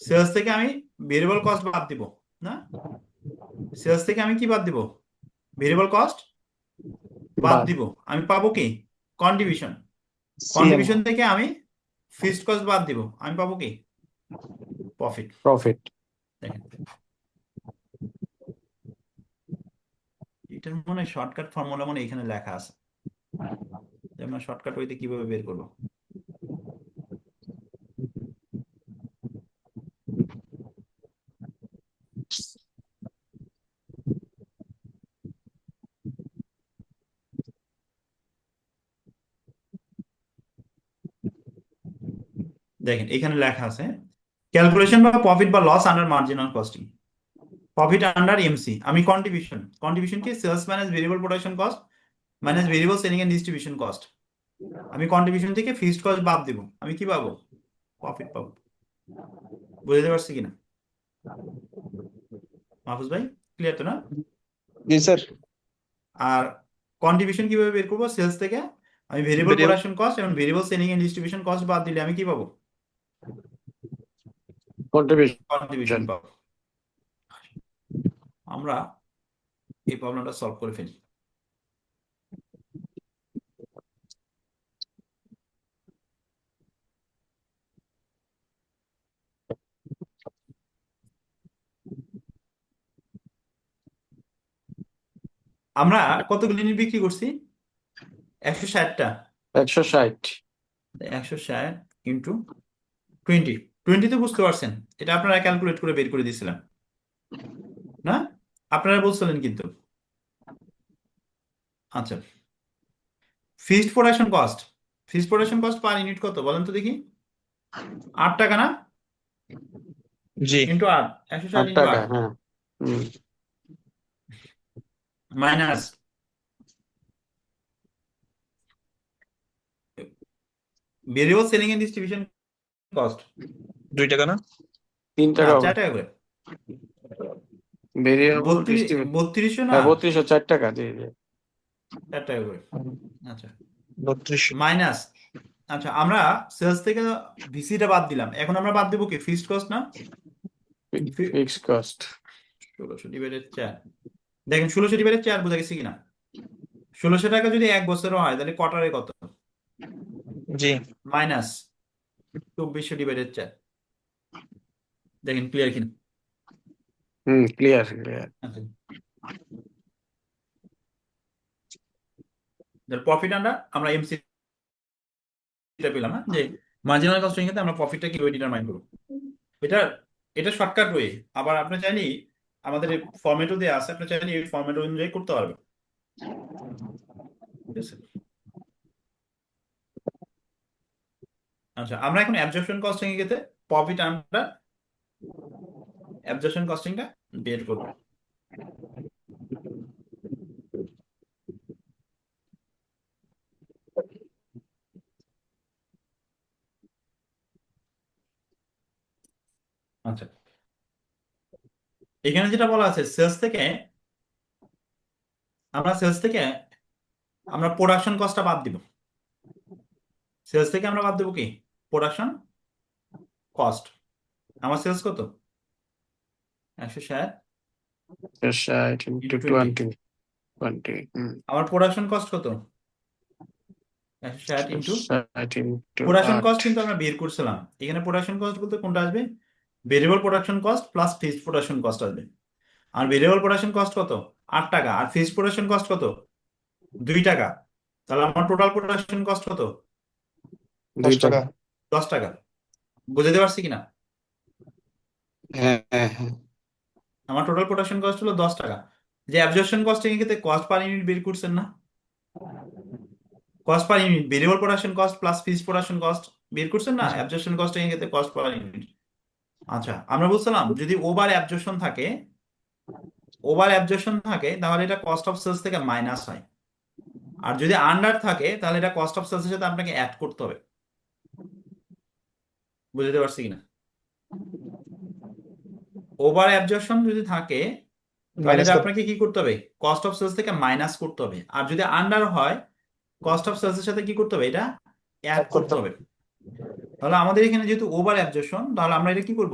সেলস থেকে আমি ভেরিয়েবল কস্ট বাদ দিব না সেলস থেকে আমি কি বাদ দিব ভেরিয়েবল কস্ট বাদ দিব আমি পাবো কি কন্ট্রিবিউশন। কন্ট্রিবিউশন থেকে আমি ফিক্সড কস্ট বাদ দিব আমি পাবো কি প্রফিট। প্রফিট দেখেন এটার মনে হয় শর্টকাট ফর্মুলা মনে এখানে লেখা আছে যে আমরা শর্টকাট ওইতে কিভাবে বের করব। দেখেন এখানে লেখা আছে ক্যালকুলেশন বা প্রফিট বা loss under marginal costing profit under MC আমি কন্ট্রিবিউশন কি sales minus variable production cost minus variable selling and distribution cost. আমি কন্ট্রিবিউশন থেকে ফিক্সড কস্ট বাদ দিব আমি কি পাবো প্রফিট পাবো। বুঝতে পারছি কিনা মাহফুজ ভাই ক্লিয়ার তো না। জি স্যার আর কন্ট্রিবিউশন কিভাবে বের করবো সেলস থেকে আমি ভেরিয়েবল প্রোডাকশন কস্ট এবং variable selling and distribution cost বাদ দিলে আমি কি পাবো কন্ট্রিবিউশন পাবো। আমরা এই প্রবলেমটা সলভ করে ফেলি। আমরা কতগুলো ইউনিট বিক্রি করছি? 160টা। 160। 160 ইন্টু 20 তো বুঝতে পারছেন, এটা আপনারা ক্যালকুলেট করে বের করে দিয়েছিলাম না? আপনারা বলছিলেন কিন্তু। আচ্ছা, fixed production cost, fixed production cost per unit কত বলেন তো দেখি? 8 টাকা না? জি ইন্টু 8, 160 8 ইন্টু টাকা, 8 হ্যাঁ। হুম। Minus variable selling and distribution cost 2 টাকা না? 3 না টাকা 4 টাকা করে। ভেরিয়েবল 3200 না, হ্যাঁ 3200, 4 টাকা, জি জি। 4 টাকা করে। আচ্ছা 3200। মাইনাস, আচ্ছা আমরা সেলস থেকে ভিসিটা বাদ দিলাম, এখন আমরা বাদ দেবো কি ফিক্সড কস্ট না? Fixed cost. 1600 ডিভাইডেড 4, দেখেন 1600 ডিভাইডেড 4 বোঝা গেছে কিনা? 1600 টাকা যদি 1 বছরও হয় তাহলে কোয়ার্টারে কত? জি মাইনাস 2400 ডিভাইডেড 4, দেখেন ক্লিয়ার কিনা? হুম, ক্লিয়ার ক্লিয়ার। আচ্ছা, প্রফিট আমরা এমসি টা পেলাম না, যে মার্জিনাল কস্টিং এ আমরা প্রফিটটা কিভাবে ডিটারমাইন করব। এটা এটা শর্টকাট ওয়ে। আবার আপনি চাইলে আমাদের এই ফরম্যাটও দেওয়া আছে, আপনি চাইলে এই ফরম্যাট অনুযায়ী করতে পারবেন। ঠিক আছে? আচ্ছা, আমরা এখন অ্যাবজর্পশন কস্টিং এ গেতে প্রফিট আমরা অ্যাবজর্পশন কস্টিংটা বের করব। আচ্ছা, এখানে যেটা বলা আছে সেলস থেকে আমরা প্রোডাকশন কস্টটা বাদ দিব। সেলস থেকে আমরা বাদ দেবো কি প্রোডাকশন কস্ট। আমার সেলস কত? 160 60 ইন্টু ইন্টু 20। 20, 20। হুম। আমার প্রোডাকশন কস্ট কত? 160 ইন্টু 60 ইন্টু প্রোডাকশন 8। কস্ট কিন্তু আমরা বের করছিলাম। এখানে প্রোডাকশন কস্ট বলতে কোনটা আসবে? Variable production cost plus fixed production cost আসবে। আর ভেরিয়েবল প্রোডাকশন কস্ট কত? 8 টাকা। আর ফিক্সড প্রোডাকশন কস্ট কত? 2 টাকা। তাহলে আমার টোটাল প্রোডাকশন কস্ট কত? 2 টাকা। 10 টাকা। বুঝতে পারছি কিনা? হ্যাঁ হ্যাঁ হ্যাঁ। আমার টোটাল প্রোডাকশন কস্ট হলো 10 টাকা। যে অ্যাবজর্পশন কস্টিং এর ক্ষেত্রে কস্ট পার ইউনিট বের করছেন না? Cost per unit variable production cost plus fixed production cost বের করছেন না অ্যাবজর্পশন কস্টিং এর ক্ষেত্রে কস্ট পার ইউনিট। আচ্ছা, আমরা বলছিলাম যদি ওভার অ্যাবজর্পশন থাকে তাহলে এটা কস্ট অফ সেলস থেকে মাইনাস হয়। আর যদি আন্ডার থাকে তাহলে এটা কস্ট অফ সেলস এর সাথে আপনাকে অ্যাড করতে হবে। বুঝতে পারছি কিনা? ওভার অ্যাবজর্পশন যদি থাকে তাহলে এটা আপনাকে কি করতে হবে? কস্ট অফ সেলস থেকে মাইনাস করতে হবে। আর যদি আন্ডার হয় কস্ট অফ সেলস এর সাথে কি করতে হবে? এটা অ্যাড করতে হবে। তাহলে আমাদের এখানে যেহেতু ওভার অ্যাবজর্পশন, তাহলে আমরা এটা কি করব?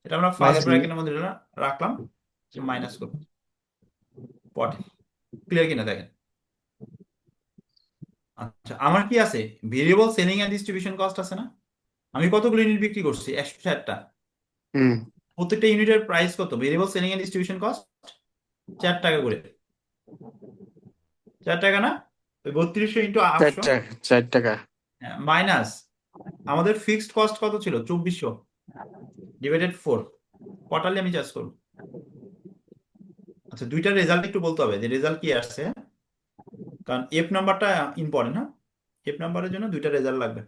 এটা আমরা ফার্স্ট ব্র্যাকেটের মধ্যে এটা রাখলাম, মাইনাস করব পরে। ক্লিয়ার কিনা দেখেন? আচ্ছা, আমার কি আছে? Variable selling and distribution cost আছে না? আমি কতগুলো ইউনিট বিক্রি করছি? 160টা। হুম। প্রত্যেকটা ইউনিটের প্রাইস কত? Variable selling and distribution cost 4 টাকা করে। 4 টাকা না? ওই 3200 ইন্টু 4 800 টাকা, 4 টাকা। মাইনাস আমাদের ফিক্সড কস্ট কত ছিল? 2400 ডিভাইডেড 4। কোয়ার্টারলি আমি চার্জ করব। আচ্ছা, দুইটার রেজাল্ট একটু বলতে হবে যে রেজাল্ট কি আসছে, কারণ এফ নাম্বারটা ইম্পর্টেন্ট। হ্যাঁ, এফ নাম্বারের জন্য দুইটা রেজাল্ট লাগবে।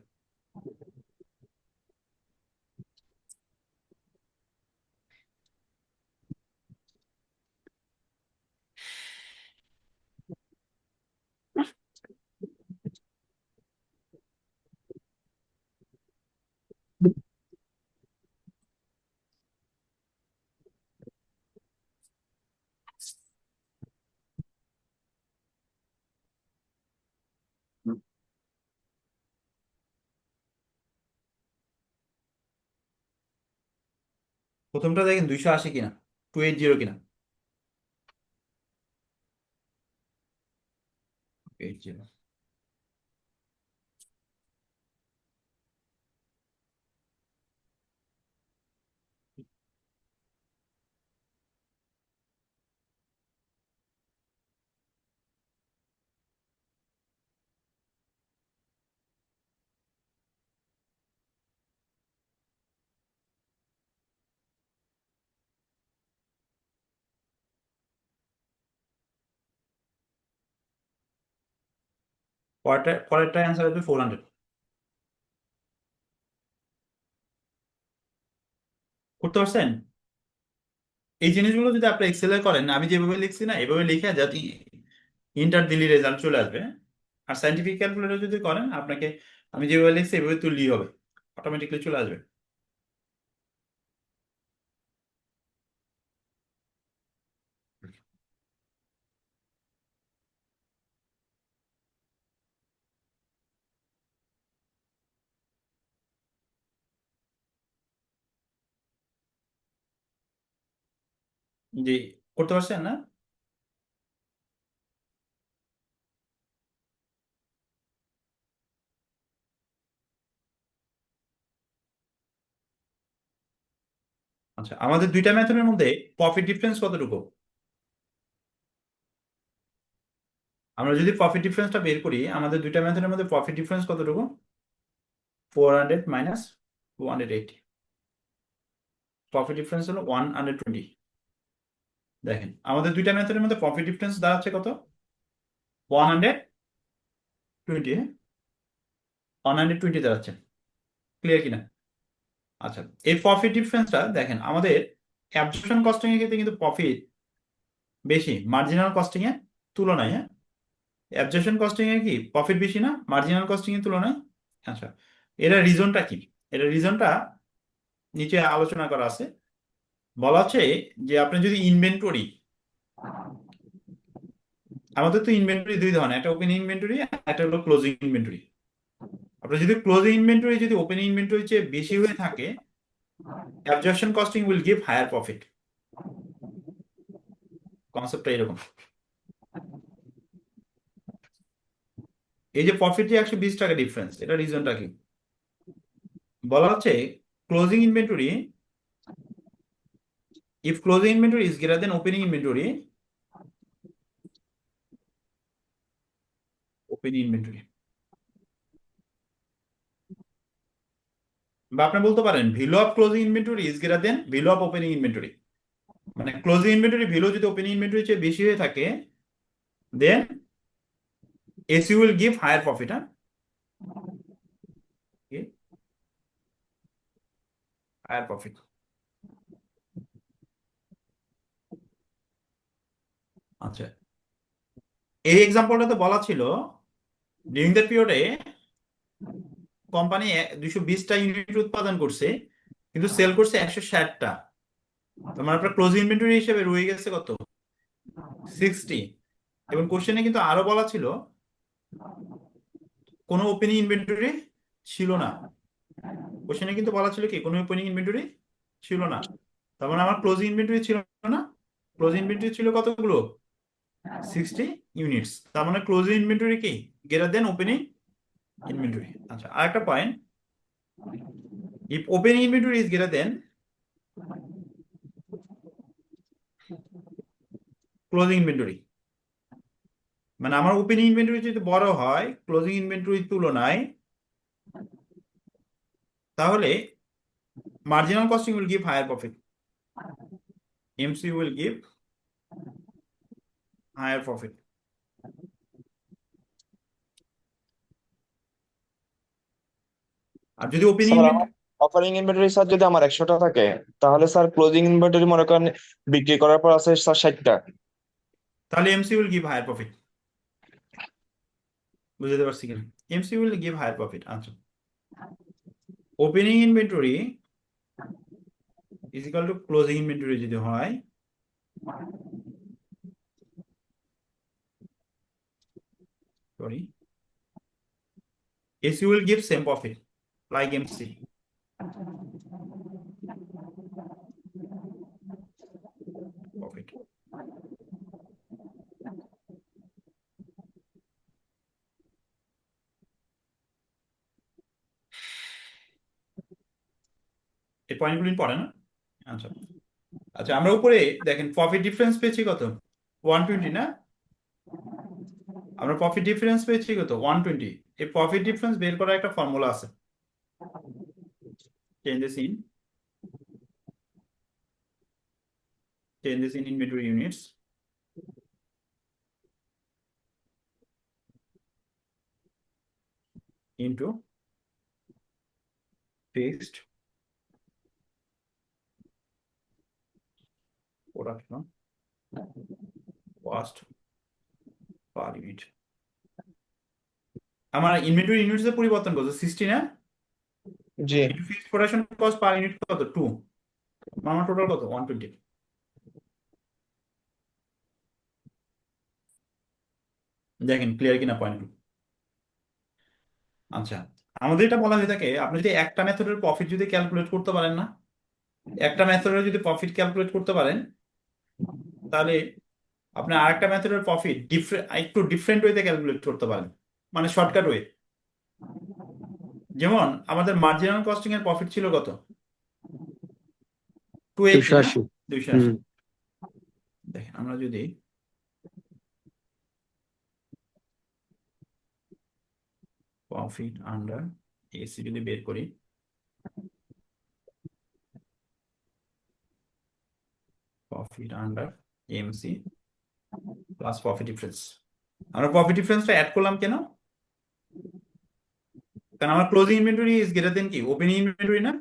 প্রথমটা দেখেন 280 কিনা, 280 কিনা। 280। পরেরটা অ্যান্সার আসবে 400। করতে পারছেন? এই জিনিসগুলো যদি আপনি এক্সেলে করেন, আমি যেভাবে লিখছি না এভাবে লিখে যাতে ইন্টার দিলি রেজাল্ট চলে আসবে। আর সাইন্টিফিক ক্যালকুলেটর যদি করেন আপনাকে, আমি যেভাবে লিখছি এভাবে তুললেই হবে, অটোমেটিকলি চলে আসবে। জি, করতে পারছেন না? আচ্ছা, আমাদের দুইটা মেথডের মধ্যে প্রফিট ডিফারেন্স কতটুকু? আমরা যদি প্রফিট ডিফারেন্সটা বের করি, আমাদের দুইটা মেথডের মধ্যে প্রফিট ডিফারেন্স কতটুকু? 400 মাইনাস 280। প্রফিট ডিফারেন্স হলো 120। দেখেন আমাদের দুইটা মেথডের মধ্যে প্রফিট ডিফারেন্স দাঁড়াচ্ছে কত? 120। 120 দাঁড়াচ্ছে। ক্লিয়ার কিনা? আচ্ছা, এই প্রফিট ডিফারেন্সটা দেখেন আমাদের অ্যাবজর্পশন কস্টিং এর ক্ষেত্রে কিন্তু প্রফিট বেশি মার্জিনাল কস্টিং এর তুলনায়। হ্যাঁ, অ্যাবজর্পশন কস্টিং এ কি প্রফিট বেশি না মার্জিনাল কস্টিং এর তুলনায়? আচ্ছা, এর রিজনটা কি? এর রিজনটা নিচে আলোচনা করা আছে। বলা হচ্ছে যে আপনি যদি ইনভেন্টরি, আমাদের তো ইনভেন্টরি দুই ধরনের, একটা ওপেন ইনভেন্টরি, একটা হলো ক্লোজিং ইনভেন্টরি। আপনার যদি ক্লোজিং ইনভেন্টরি যদি ওপেন ইনভেন্টরি চেয়ে বেশি হয়ে থাকে, absorption costing will give higher profit. কনসেপ্টটা এরকম। এই যে প্রফিট যে 120 টাকা ডিফারেন্স, এটা রিজনটা কি? বলা হচ্ছে closing inventory, if closing inventory is greater than opening inventory, বা আপনি বলতে পারেন value of closing inventory is greater than value of opening inventory. মানে ক্লোজিং ইনভেন্টরি ভ্যালু যদি ওপেনিং ইনভেন্টরি চেয়ে বেশি হয়ে থাকে, then AC will give higher profit. হ্যাঁ, হায়ার প্রফিট। আচ্ছা, এই এক্সাম্পলটাতে বলা ছিল ডিউরিং দ্যাট পিরিয়ডে কোম্পানি 220টা ইউনিট উৎপাদন করছে কিন্তু সেল করছে 160টা। তার মানে আপনার ক্লোজিং ইনভেন্টরি হিসেবে রয়ে গেছে কত? 60। এবং কোশ্চেনে কিন্তু আরো বলা ছিল কোনো ওপেনিং ইনভেন্টরি ছিল না। কোশ্চেনে কিন্তু বলা ছিল কি কোনো ওপেনিং ইনভেন্টরি ছিল না। তার মানে আমার ক্লোজিং ইনভেন্টরি ছিল না। ক্লোজিং ইনভেন্টরি ছিল কতগুলো? 60 ইউনিটস। তার মানে ক্লোজিং ইনভেন্টরি কি গ্রেটার দেন ওপেনিং ইনভেন্টরি। আচ্ছা, আরেকটা point, if opening inventory is greater then closing inventory, মানে আমার ওপেনিং ইনভেন্টরি যদি বড় হয় ক্লোজিং ইনভেন্টরির তুলনায়, তাহলে marginal costing will give higher profit. MC will give higher profit. আর যদি ওপেনিং স্যার আমার অপারিং ইনভেন্টরি স্যার যদি আমার 100টা থাকে, তাহলে স্যার ক্লোজিং ইনভেন্টরি মনে করেন বিক্রি করার পর আছে স্যার 60টা। তাহলে MC will give higher profit। বুঝতে পারছি কিনা? MC will give higher profit। আচ্ছা, opening inventory is equal to closing inventory যদি হয়, sorry, AC will give same profit like MC। Profit. এই পয়েন্টগুলো ইম্পর্টেন্ট না? আচ্ছা আচ্ছা, আমরা উপরে দেখেন প্রফিট ডিফারেন্স পেয়েছি কত? 120 না? আমরা প্রফিট ডিফারেন্স পেয়েছি কত? 120। এই প্রফিট ডিফারেন্স বের করার একটা ফর্মুলা আছে, changes in inventory units into fixed production cost per unit. আমার ইনভেন্টরি ইউনিটসে পরিবর্তন করছে 60 না, জি into fixed production cost per unit কত 2, আমার টোটাল কত 120। দেখেন ক্লিয়ার কিনা পয়েন্ট। আচ্ছা, আমাদের এটা বলা হয়ে থাকে আপনি যদি একটা মেথডের প্রফিট যদি ক্যালকুলেট করতে পারেন না, একটা মেথডের যদি প্রফিট ক্যালকুলেট করতে পারেন, তাহলে আপনি আরেকটা মেথডের প্রফিট একটু ডিফারেন্ট ওয়েতে ক্যালকুলেট করতে পারেন, মানে শর্টকাট ওয়ে। যেমন আমাদের মার্জিনাল কস্টিং এর প্রফিট ছিল কত 280 না, 280 280। দেখেন আমরা যদি প্রফিট আন্ডার এসি যদি বের করি, profit under MC plus profit difference. আমরা প্রফিট ডিফারেন্সটা অ্যাড করলাম কেন? কারণ আমার ক্লোজিং ইনভেন্টরি ইজ গ্রেটার দেন কি ওপেনিং ইনভেন্টরি না।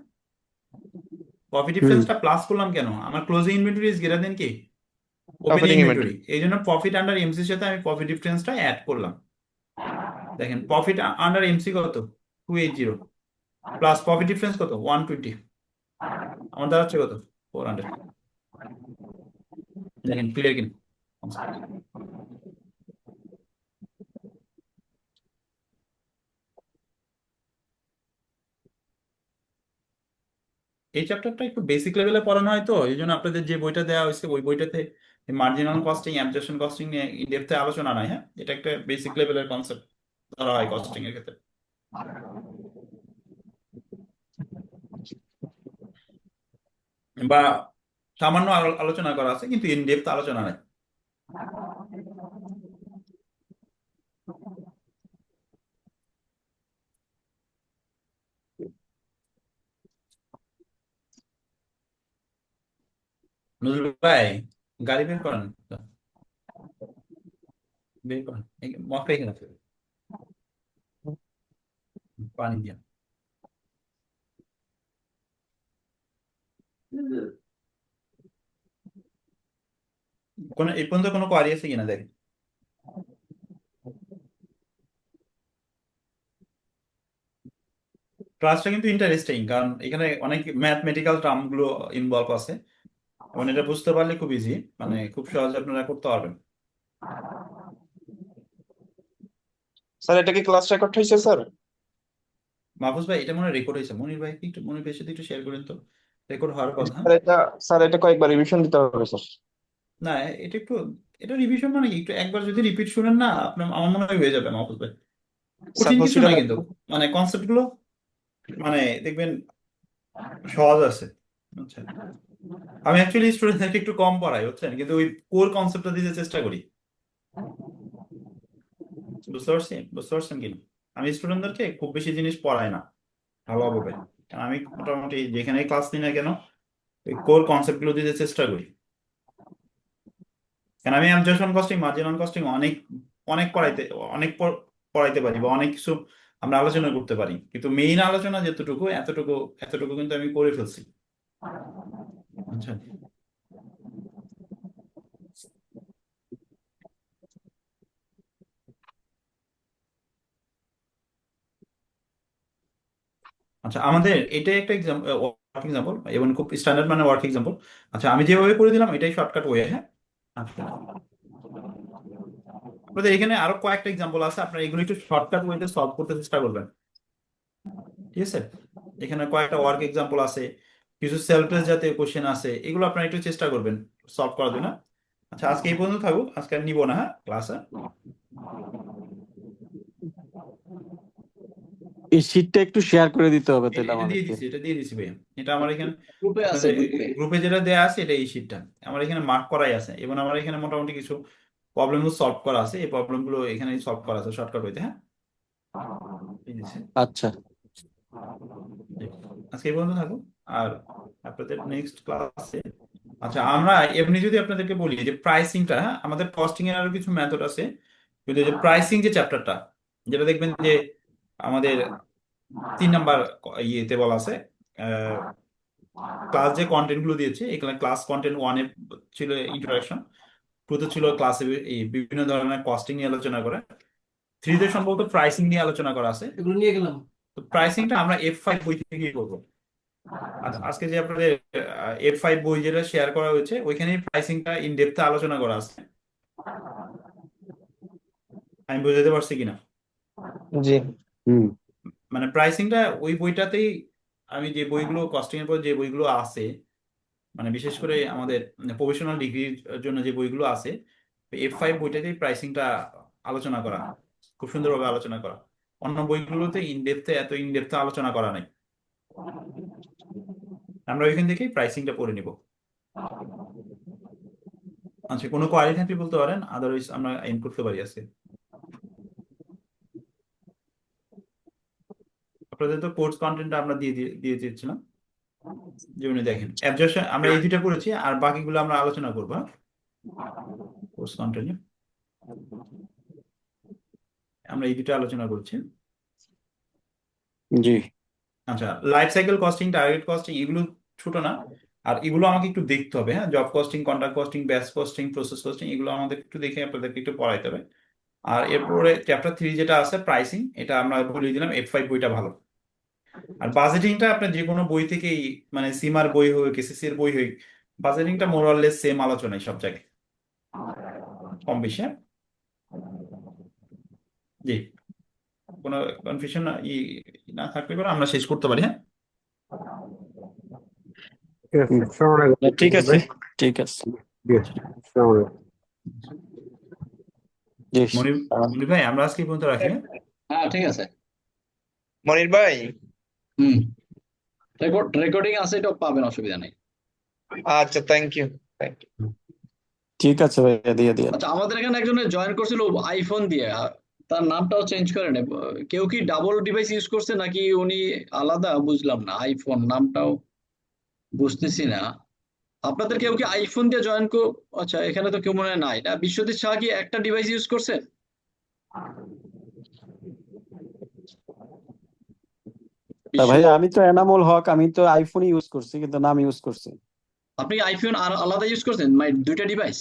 প্রফিট ডিফারেন্সটা প্লাস করলাম কেন? আমার ক্লোজিং ইনভেন্টরি ইজ গ্রেটার দেন কি ওপেনিং ওপেনিং ইনভেন্টরি। ইনভেন্টরি। এই জন্য প্রফিট আন্ডার এমসির সাথে আমি প্রফিট ডিফারেন্সটা অ্যাড করলাম। দেখেন প্রফিট আন্ডার এমসি কত 280 প্লাস প্রফিট ডিফারেন্স কত 120, আমার দাঁড়াচ্ছে কত 400। দেখেন ক্লিয়ার কিনা? এই চ্যাপ্টারটা একটু বেসিক লেভেলে পড়ানো হয়, তো এই জন্য আপনাদের যে বইটা দেওয়া হয়েছে ওই বইটাতে মার্জিনাল কস্টিং অ্যাবজর্পশন কস্টিং নিয়ে ইনডেপথে আলোচনা নাই। হ্যাঁ, এটা একটা বেসিক লেভেলের কনসেপ্ট ধরা হয় কস্টিং এর ক্ষেত্রে। বা সামান্য আলোচনা করা আছে, কিন্তু ইন ডেপথ আলোচনা নাই। নজরুল ভাই গাড়ি বের করেন, বের করেন মকটা এখানে আছে, পানি দিয়া। এই পর্যন্ত কোনো কোয়ারি আছে কিনা দেখেন। ক্লাসটা কিন্তু ইন্টারেস্টিং, কারণ এখানে অনেক ম্যাথমেটিক্যাল টার্ম গুলো ইনভলভ আছে এবং এটা বুঝতে পারলে খুব ইজি, মানে খুব সহজে আপনারা করতে পারবেন। স্যার এটা কি ক্লাস রেকর্ড হয়েছে স্যার? মাহফুজ ভাই এটা মনে হয় রেকর্ড হয়েছে, মনির ভাই একটু মনির ভাইয়ের সাথে একটু শেয়ার করেন তো, রেকর্ড হওয়ার কথা। স্যার এটা কয়েকবার রিভিশন দিতে হবে স্যার। না এটা একটু, এটা রিভিশন মানে কি, একটু একবার যদি রিপিট শুনেন না আপনার, আমার মনে হয় হয়ে যাবে মাহফুজ ভাই। কঠিন কিছু সাপোজ না কিন্তু, মানে কনসেপ্ট গুলো মানে দেখবেন সহজ আছে। আচ্ছা, আমি অ্যাকচুয়ালি স্টুডেন্টদেরকে একটু কম পড়াই বুঝছেন, কিন্তু ওই কোর কনসেপ্টটা দিতে চেষ্টা করি। বুঝতে পারছেন কিনা? আমি স্টুডেন্টদেরকে খুব বেশি জিনিস পড়াই না ভালোভাবে, কারণ আমি মোটামুটি যেখানে ক্লাস নিই না কেন ওই কোর কনসেপ্ট গুলো দিতে চেষ্টা করি। কারণ আমি অ্যাবজর্পশন কস্টিং মার্জিনাল কস্টিং অনেক অনেক পড়াইতে পারি বা অনেক কিছু আমরা আলোচনা করতে পারি, কিন্তু মেইন আলোচনা যেতটুকু এতটুকু এতটুকু কিন্তু আমি করে ফেলছি। আচ্ছা, আচ্ছা আমাদের এটাই একটা ওয়ার্ক এক্সাম্পল এবং খুব স্ট্যান্ডার্ড মানে ওয়ার্ক এক্সাম্পল। আচ্ছা আমি যেভাবে করে দিলাম এটাই শর্টকাট ওয়ে। হ্যাঁ, আচ্ছা আপনাদের এখানে আরো কয়েকটা এক্সাম্পল আছে, আপনারা এগুলো একটু শর্টকাট ওয়েতে সলভ করতে চেষ্টা করবেন, ঠিক আছে? এখানে কয়েকটা ওয়ার্ক এক্সাম্পল আছে, কিছু সেলফ টেস্ট জাতীয় কোশ্চেন আছে, এগুলো আপনারা একটু চেষ্টা করবেন সলভ করার জন্য। আচ্ছা আজকে এই পর্যন্ত থাকুক, আজকে আর নিব না। হ্যাঁ ক্লাসে এই শীটটা একটু শেয়ার করে দিতে হবে তাহলে এটা দিয়ে আমাদেরকে। দিছি, এটা দিয়ে দিছি ভাইয়া, এটা আমার এখানে গ্রুপে আছে, আপনাদের গ্রুপে। গ্রুপে যেটা দেওয়া আছে এটা এই শিটটা আমার এখানে মার্ক করাই আছে, এবং আমার এখানে মোটামুটি কিছু প্রবলেম সলভ করা আছে, এই প্রবলেম গুলো এখানে সলভ করা আছে শর্টকাট হইতে। হ্যাঁ এই দিছি। আচ্ছা আজকে এই পর্যন্ত থাকুক, আর আপনাদের নেক্সট ক্লাসে আচ্ছা আমরা এমনি যদি আপনাদেরকে বলি যে প্রাইসিংটা, আমাদের কস্টিং এর আরো কিছু মেথড আছে, কিন্তু এই যে প্রাইসিং যে চ্যাপ্টারটা, যেটা দেখবেন যে আমাদের 3 নাম্বার ইয়েতে বলা আছে ক্লাস যে কন্টেন্ট গুলো দিয়েছে, এখানে ক্লাস কন্টেন্ট 1-এ ছিল ইন্ট্রোডাকশন, 2-তে ছিল ক্লাসে বিভিন্ন ধরনের কস্টিং নিয়ে আলোচনা করা, 3-তে সম্ভবত প্রাইসিং নিয়ে আলোচনা করা আছে। এগুলো নিয়ে গেলাম। তো প্রাইসিংটা আমরা F5 বই থেকে করবো। আজকে যে আপনাদের F5 বই যেটা শেয়ার করা হয়েছে ওইখানে প্রাইসিংটা ইন ডেপথে আলোচনা করা আছে। আমি বুঝাতে পারছি কিনা? জি। হুম। মানে প্রাইসিংটা ওই বইটাতেই, আমি যে বইগুলো কস্টিং এর পর যে বইগুলো আছে, মানে বিশেষ করে আমাদের প্রফেশনাল ডিগ্রির জন্য যে বইগুলো আছে, F5 বইটাতেই প্রাইসিংটা আলোচনা করা, খুব সুন্দরভাবে আলোচনা করা। অন্য বইগুলোতে এত ইন ডেপথে আলোচনা করা নাই। আমরা ওইখান থেকেই প্রাইসিংটা পড়ে নিব। আচ্ছা, কোনো কোয়ারি থাকলে বলতে পারেন, আদারওয়াইজ আমরা এন্ড করতে পারি আজকে। আপনাদের তো কোর্স কন্টেন্ট আমরা দিয়ে দিচ্ছিলাম, যেমন দেখেন অ্যাবজর্পশন আমরা এই দুইটা করেছি, আর বাকিগুলো আমরা আলোচনা করবো কোর্স কন্টেন্টে। আমরা এই দুটো আলোচনা করছি। জি। আচ্ছা, life cycle costing, target costing, এগুলো ছোট না, আর এগুলো আমাকে একটু দেখতে হবে। হ্যাঁ, job costing, contract costing, batch costing, process costing, এগুলো আমাদের একটু দেখে আপনাদেরকে একটু পড়াইতে হবে। আর এরপরে চ্যাপ্টার 3 যেটা আছে প্রাইসিং, এটা আমরা বলে দিলাম F5 বইটা ভালো। আর বাজেটিংটা আপনার যে কোনো বই থেকেই, মানে সিমার বই হোক, কেসিসি এর বই হোক, বাজেটিংটা মোরাললেস সেম আলোচনায় সব জায়গায় কম বেশি। হ্যাঁ? জি, কোনো কনফিউশন না থাকলে পরে আমরা শেষ করতে পারি। হ্যাঁ, ঠিক আছে, আসসালামু আলাইকুম। ঠিক আছে, ঠিক আছে। জি, আসসালামু আলাইকুম। জি। মনির ভাই, আমরা আজকে এই পর্যন্ত রাখি। হ্যাঁ? হ্যাঁ ঠিক আছে। মনির ভাই, হুম, রেকর্ডিং আছে, এটা পাবেন, অসুবিধা নেই। আচ্ছা, থ্যাংক ইউ। ঠিক আছে ভাইয়া, দিয়ে দিয়ে। আচ্ছা, আমাদের এখানে একজনে জয়েন করছিল আইফোন দিয়ে, তার নামটাও চেঞ্জ করে নেব। কেউ কি ডাবল ডিভাইস ইউজ করছে নাকি উনি আলাদা, বুঝলাম না। আইফোন নামটাও বুঝতেছি না। আপনাদের কেউ কি আইফোন দিয়ে জয়েন আচ্ছা, এখানে তো কেউ মনে হয় নাই না। বিশ্বজিৎ শাহ কি একটা ডিভাইস ইউজ করছেন? ভাইয়া আমি তো এনামুল হক, আমি তো আইফোন ইউজ করছি, কিন্তু নাম ইউজ করছি। আপনি আইফোন আর আলাদা ইউজ করছেন, দুইটা ডিভাইস?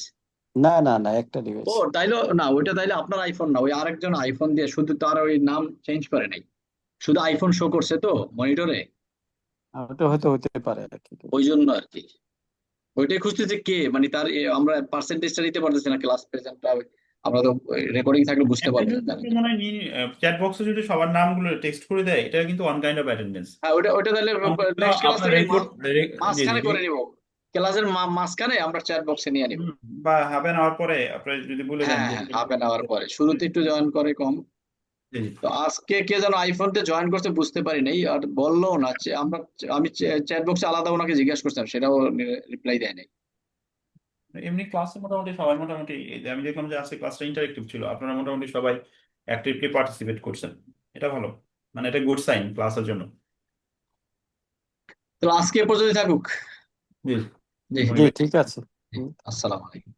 না না না, একটা ডিভাইস। ও তাইলে না, ওইটা তাইলে আপনার আইফোন না, ওই আরেকজন আইফোন দিয়ে, শুধু তার ওই নাম চেঞ্জ করে নাই, শুধু আইফোন শো করছে তো মনিটরে, ওটা হয়তো হতে পারে আর কি। ওই জন্য আর কি। ওইটাই খুঁজতেছে কে, মানে তার আমরা পার্সেন্টেজটা দিতে পারতেছি না, ক্লাস প্রেজেন্টটা আমরা তো রেকর্ডিং থাকলে বুঝতে পারবো না। চ্যাট বক্সে যদি সবার নামগুলো টেক্সট করে দেয়, এটা কিন্তু ওয়ান কাইন্ড অফ অ্যাটেন্ডেন্স। হ্যাঁ, ওটা তাহলে নেক্সট ক্লাস থেকে মাঝখানে করে জি, নিব, ক্লাসের মাঝখানে আমরা চ্যাট বক্সে নিয়ে নিব। বা হাফ অ্যান আওয়ার পরে আপনি যদি বলে দেন হ্যাঁ যে হ্যাঁ, হাফ এন আওয়ার পরে, শুরুতে একটু জয়েন করে কম। জি, জি। তো আজকে কে যেন আইফোনতে জয়েন করতে বুঝতে পারি নাই, আর বললো না। আমি চ্যাট বক্সে আলাদা ওনাকে জিজ্ঞাসা করছিলাম, সেটাও রিপ্লাই দেয় নাই। এমনি ক্লাসে মোটামুটি সবাই মোটামুটি, এই যে আমি দেখলাম যে আজকে ক্লাসটা ইন্টারেক্টিভ ছিল, আপনারা মোটামুটি সবাই অ্যাক্টিভলি পার্টিসিপেট করছেন, এটা ভালো, মানে এটা গুড সাইন ক্লাসের জন্য। তো আজকে এ পর্যন্ত থাকুক। জি জি জি, ঠিক আছে। জি, আসসালামু আলাইকুম।